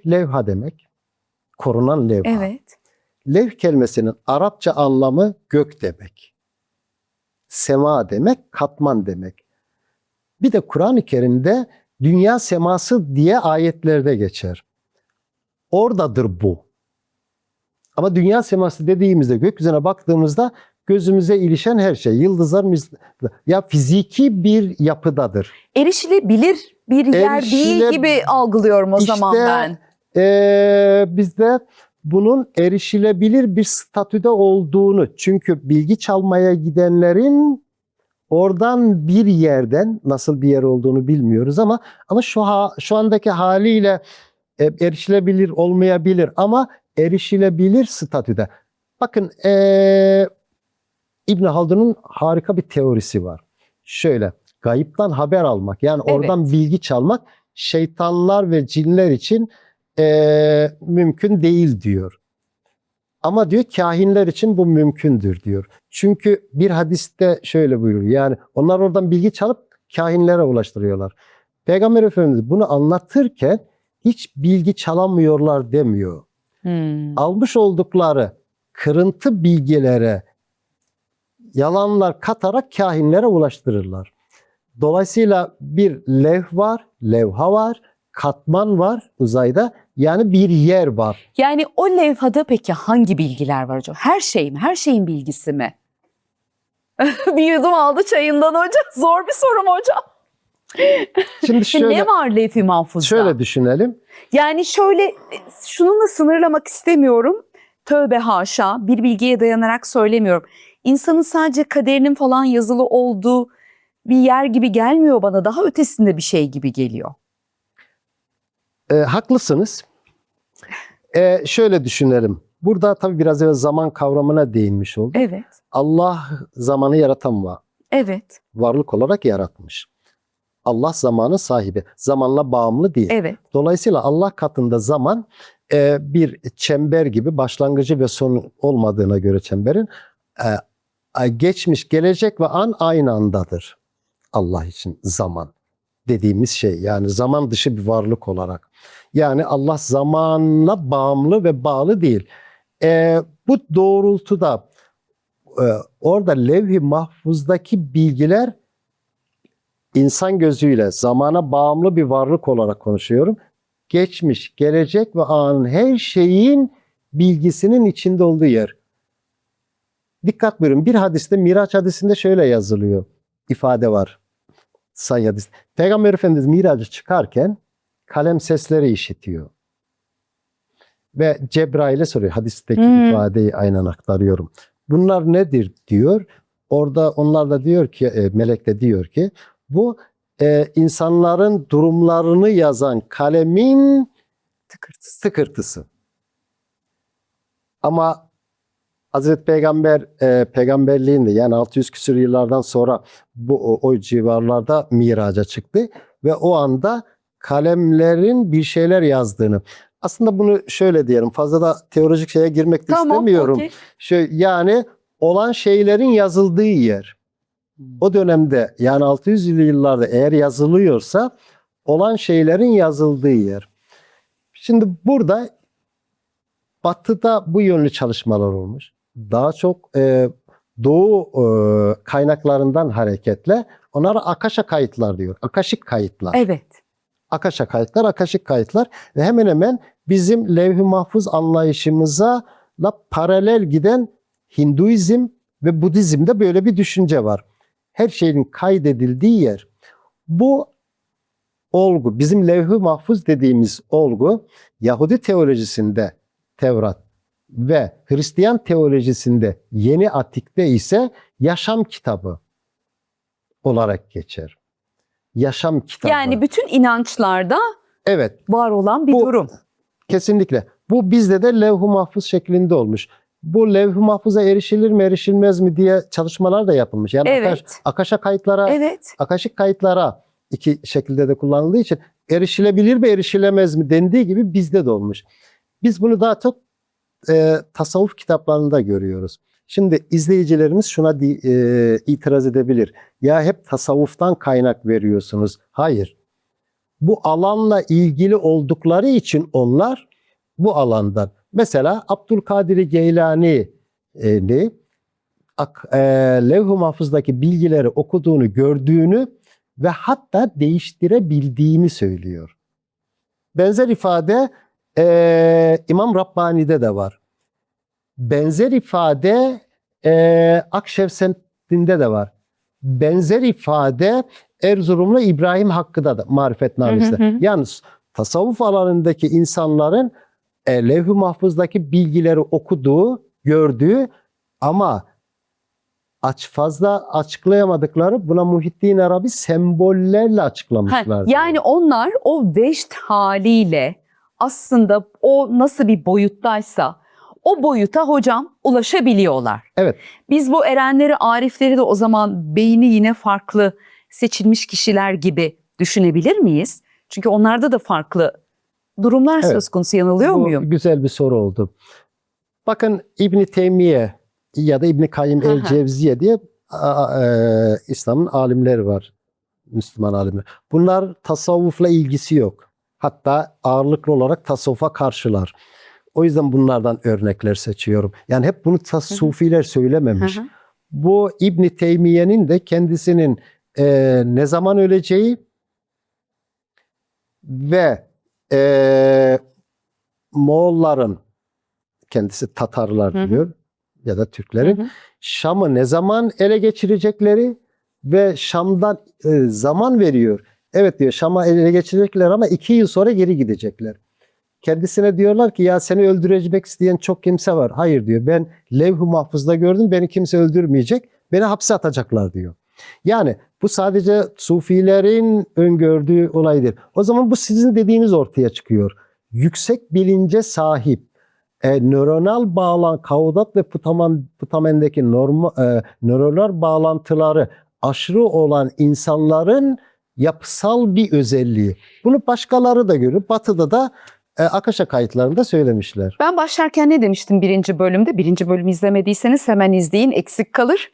levha demek. Korunan levha. Evet. Levh kelimesinin Arapça anlamı gök demek. Sema demek, katman demek. Bir de Kur'an-ı Kerim'de dünya seması diye ayetlerde geçer. Oradadır bu. Ama dünya seması dediğimizde, gökyüzüne baktığımızda gözümüze ilişen her şey, yıldızlar ya fiziki bir yapıdadır. Erişilebilir bir yer değil gibi algılıyorum o zaman ben. Bizde bunun erişilebilir bir statüde olduğunu, çünkü bilgi çalmaya gidenlerin oradan bir yerden, nasıl bir yer olduğunu bilmiyoruz ama şu andaki haliyle erişilebilir olmayabilir ama erişilebilir statüde. Bakın İbn Haldun'un harika bir teorisi var. Şöyle, gayipten haber almak, yani oradan bilgi çalmak şeytanlar ve cinler için mümkün değil diyor. Ama diyor kahinler için bu mümkündür diyor. Çünkü bir hadiste şöyle buyuruyor. Yani onlar oradan bilgi çalıp kahinlere ulaştırıyorlar. Peygamber Efendimiz bunu anlatırken hiç bilgi çalamıyorlar demiyor. Almış oldukları kırıntı bilgilere yalanlar katarak kahinlere ulaştırırlar. Dolayısıyla bir levha var, katman var uzayda, yani bir yer var. Yani o levhada peki hangi bilgiler var hocam? Her şey mi? Her şeyin bilgisi mi? Bir yudum aldı çayından hocam. Zor bir sorum hocam. Şimdi şöyle, ne var levh-i mahfuzda? Şöyle düşünelim. Yani şöyle, şununla sınırlamak istemiyorum. Tövbe haşa, bir bilgiye dayanarak söylemiyorum. İnsanın sadece kaderinin falan yazılı olduğu bir yer gibi gelmiyor bana. Daha ötesinde bir şey gibi geliyor. Haklısınız. Şöyle düşünelim. Burada tabii biraz evvel zaman kavramına değinmiş olduk. Evet. Allah zamanı yaratan var. Evet. Varlık olarak yaratmış. Allah zamanın sahibi. Zamanla bağımlı değil. Evet. Dolayısıyla Allah katında zaman bir çember gibi, başlangıcı ve sonu olmadığına göre çemberin geçmiş, gelecek ve an aynı andadır. Allah için zaman dediğimiz şey, yani zaman dışı bir varlık olarak. Yani Allah zamanla bağımlı ve bağlı değil. Bu doğrultuda orada levh-i mahfuzdaki bilgiler insan gözüyle zamana bağımlı bir varlık olarak konuşuyorum. Geçmiş, gelecek ve anın her şeyin bilgisinin içinde olduğu yer. Dikkat buyurun, bir hadiste, Miraç hadisinde şöyle yazılıyor. İfade var. Sahih hadis. Peygamber Efendimiz Miraç'a çıkarken kalem sesleri işitiyor. Ve Cebrail'e soruyor. Hadisteki ifadeyi aynen aktarıyorum. Bunlar nedir diyor. orada onlar da diyor ki, melek de diyor ki bu insanların durumlarını yazan kalemin tıkırtısı. Ama Hazreti Peygamber peygamberliğinde yani 600 küsur yıllardan sonra o civarlarda miraca çıktı ve o anda kalemlerin bir şeyler yazdığını. Aslında bunu şöyle diyelim, fazla da teolojik şeye girmek de istemiyorum. Okay. Yani olan şeylerin yazıldığı yer. O dönemde yani 600'lü yıllarda eğer yazılıyorsa olan şeylerin yazıldığı yer. Şimdi burada Batı'da bu yönlü çalışmalar olmuş. Daha çok Doğu kaynaklarından hareketle onlara Akasha kayıtlar diyor. Akaşik kayıtlar. Evet. Akasha kayıtlar, akaşik kayıtlar ve hemen hemen bizim levh-i mahfuz anlayışımıza da paralel giden Hinduizm ve Budizm'de böyle bir düşünce var. Her şeyin kaydedildiği yer. Bu olgu, bizim levh-i mahfuz dediğimiz olgu Yahudi teolojisinde Tevrat ve Hristiyan teolojisinde Yeni Atik'te ise yaşam kitabı olarak geçer. Yaşam kitabı. Yani bütün inançlarda evet, var olan bir durum. Kesinlikle. Bu bizde de levh-i mahfuz şeklinde olmuş. Bu levh-i mahfuza erişilir mi erişilmez mi diye çalışmalar da yapılmış. Yani Evet. Akasha kayıtlara, Evet. akaşik kayıtlara iki şekilde de kullanıldığı için erişilebilir mi erişilemez mi dendiği gibi bizde de olmuş. Biz bunu daha çok tasavvuf kitaplarında görüyoruz. Şimdi izleyicilerimiz şuna itiraz edebilir. Ya hep tasavvuftan kaynak veriyorsunuz. Hayır. Bu alanla ilgili oldukları için onlar bu alandan. Mesela Abdülkadir Geylani'ni levh-i mahfuzdaki bilgileri okuduğunu, gördüğünü ve hatta değiştirebildiğini söylüyor. Benzer ifade İmam Rabbani'de de var. Benzer ifade Akşevsent'inde de var. Benzer ifade Erzurumlu İbrahim Hakkı'da da Marifetnamesi'de. Yalnız tasavvuf alanındaki insanların levh-i mahfuzdaki bilgileri okuduğu, gördüğü ama fazla açıklayamadıkları buna Muhittin Arabi sembollerle açıklamışlar. Yani onlar o veşt haliyle aslında o nasıl bir boyuttaysa o boyuta hocam ulaşabiliyorlar. Evet. Biz bu erenleri, arifleri de o zaman beyni yine farklı seçilmiş kişiler gibi düşünebilir miyiz? Çünkü onlarda da farklı durumlar söz konusu, yanılıyor muyum? Güzel bir soru oldu. Bakın İbn Teymiye ya da İbn Kayyim el-Cevziye diye İslam'ın alimleri var. Müslüman alimler. Bunlar tasavvufla ilgisi yok. Hatta ağırlıklı olarak tasavvufa karşılar. O yüzden bunlardan örnekler seçiyorum. Yani hep bunu Sufiler söylememiş. Bu İbn Teymiye'nin de kendisinin ne zaman öleceği ve Moğolların, kendisi Tatarlar diyor ya da Türklerin Şam'ı ne zaman ele geçirecekleri ve Şam'dan zaman veriyor. Evet diyor, Şam'a ele geçirecekler ama 2 yıl sonra geri gidecekler. Kendisine diyorlar ki ya seni öldürecek isteyen çok kimse var. Hayır diyor, ben levh-i mahfuzda gördüm, beni kimse öldürmeyecek, beni hapse atacaklar diyor. Yani bu sadece Sufilerin öngördüğü olaydır. O zaman bu sizin dediğiniz ortaya çıkıyor. Yüksek bilince sahip, nöronal Kaudat ve Putamen'deki nöronal bağlantıları aşırı olan insanların yapısal bir özelliği. Bunu başkaları da görüp Batı'da da Akasha kayıtlarında söylemişler. Ben başlarken ne demiştim birinci bölümde? Birinci bölümü izlemediyseniz hemen izleyin, eksik kalır.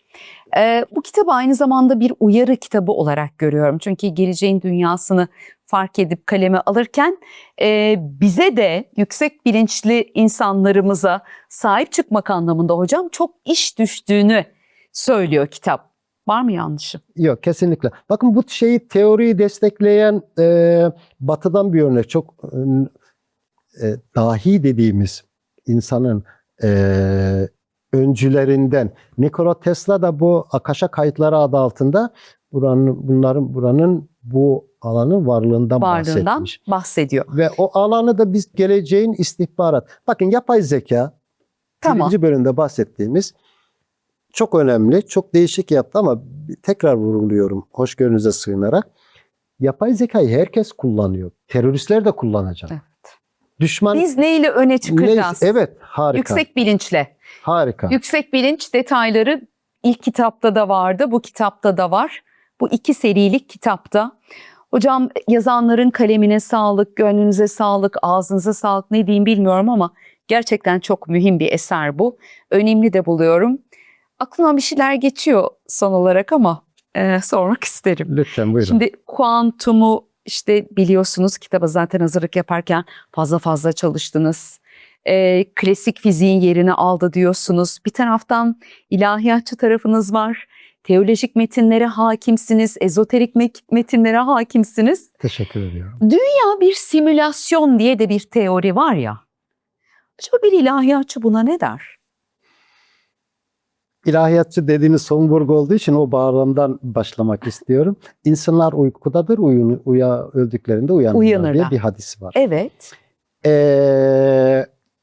Bu kitabı aynı zamanda bir uyarı kitabı olarak görüyorum. Çünkü geleceğin dünyasını fark edip kaleme alırken bize de yüksek bilinçli insanlarımıza sahip çıkmak anlamında hocam çok iş düştüğünü söylüyor kitap. Var mı yanlışım? Yok, kesinlikle. Bakın bu teoriyi destekleyen Batı'dan bir örnek. Çok dahi dediğimiz insanın öncülerinden Nikola Tesla da bu Akasha kayıtları adı altında buranın bu alanın varlığından bahsediyor. Ve o alanı da biz geleceğin istihbarat. Bakın yapay zeka, birinci bölümde bahsettiğimiz çok önemli, çok değişik yaptı ama tekrar vurguluyorum hoşgörünüze sığınarak. Yapay zekayı herkes kullanıyor. Teröristler de kullanacak. Evet. Düşman Biz neyle öne çıkacağız? Evet, harika. Yüksek bilinçle. Harika. Yüksek bilinç detayları ilk kitapta da vardı, bu kitapta da var. Bu 2 serilik kitapta. Hocam yazanların kalemine sağlık, gönlünüze sağlık, ağzınıza sağlık, ne diyeyim bilmiyorum ama gerçekten çok mühim bir eser bu. Önemli de buluyorum. Aklıma bir şeyler geçiyor son olarak ama sormak isterim. Lütfen buyurun. Şimdi kuantumu işte biliyorsunuz, kitaba zaten hazırlık yaparken fazla çalıştınız. Klasik fiziğin yerini aldı diyorsunuz. Bir taraftan ilahiyatçı tarafınız var. Teolojik metinlere hakimsiniz, ezoterik metinlere hakimsiniz. Teşekkür ediyorum. Ya bir simülasyon diye de bir teori var ya. Acaba bir ilahiyatçı buna ne der? İlahiyatçı dediğiniz son vurgu olduğu için o bağlamdan başlamak istiyorum. İnsanlar uykudadır, öldüklerinde uyanırlar diye bir hadis var. Evet.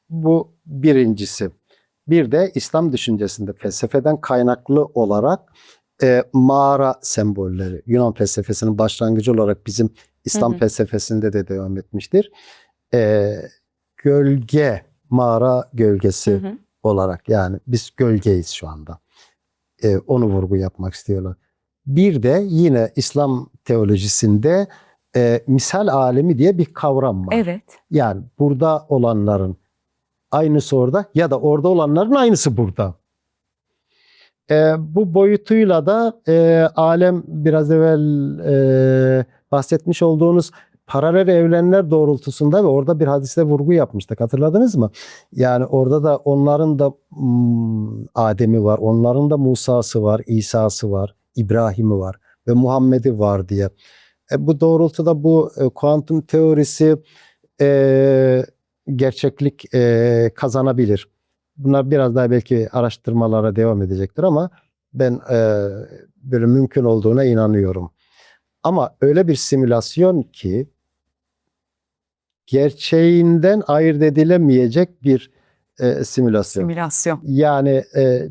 Bu birincisi. Bir de İslam düşüncesinde felsefeden kaynaklı olarak mağara sembolleri, Yunan felsefesinin başlangıcı olarak bizim İslam felsefesinde de devam etmiştir. Gölge, mağara gölgesi olarak, yani biz gölgeyiz şu anda. Onu vurgu yapmak istiyorlar. Bir de yine İslam teolojisinde misal alemi diye bir kavram var. Evet. Yani burada olanların aynısı orada ya da orada olanların aynısı burada. Bu boyutuyla da alem, biraz evvel bahsetmiş olduğunuz paralel evrenler doğrultusunda ve orada bir hadiste vurgu yapmıştık. Hatırladınız mı? Yani orada da onların da Adem'i var, onların da Musa'sı var, İsa'sı var, İbrahim'i var ve Muhammed'i var diye. Bu doğrultuda bu kuantum teorisi gerçeklik kazanabilir. Bunlar biraz daha belki araştırmalara devam edecektir ama ben böyle mümkün olduğuna inanıyorum. Ama öyle bir simülasyon ki gerçeğinden ayırt edilemeyecek bir simülasyon. Simülasyon. Yani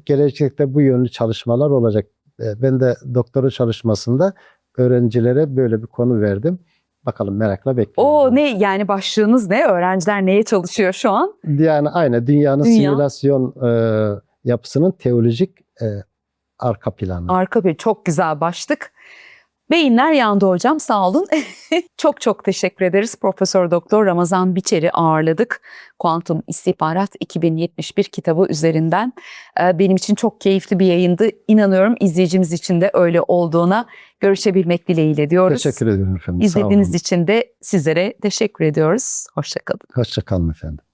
gelecekte bu yönlü çalışmalar olacak. Ben de doktora çalışmasında öğrencilere böyle bir konu verdim. Bakalım, merakla bekliyorum. O ne yani, başlığınız ne? Öğrenciler neye çalışıyor şu an? Yani aynı dünyanın simülasyon yapısının teolojik arka planı. Arka bir çok güzel başlık. Beyinler yandı hocam, sağ olun. Çok teşekkür ederiz. Profesör Doktor Ramazan Biçer'i ağırladık. Kuantum İstihbarat 2071 kitabı üzerinden. Benim için çok keyifli bir yayındı. İnanıyorum izleyicimiz için de öyle olduğuna. Görüşebilmek dileğiyle diyoruz. Teşekkür ederim efendim. İzlediğiniz için de sizlere teşekkür ediyoruz. Hoşça kalın. Hoşça kalın efendim.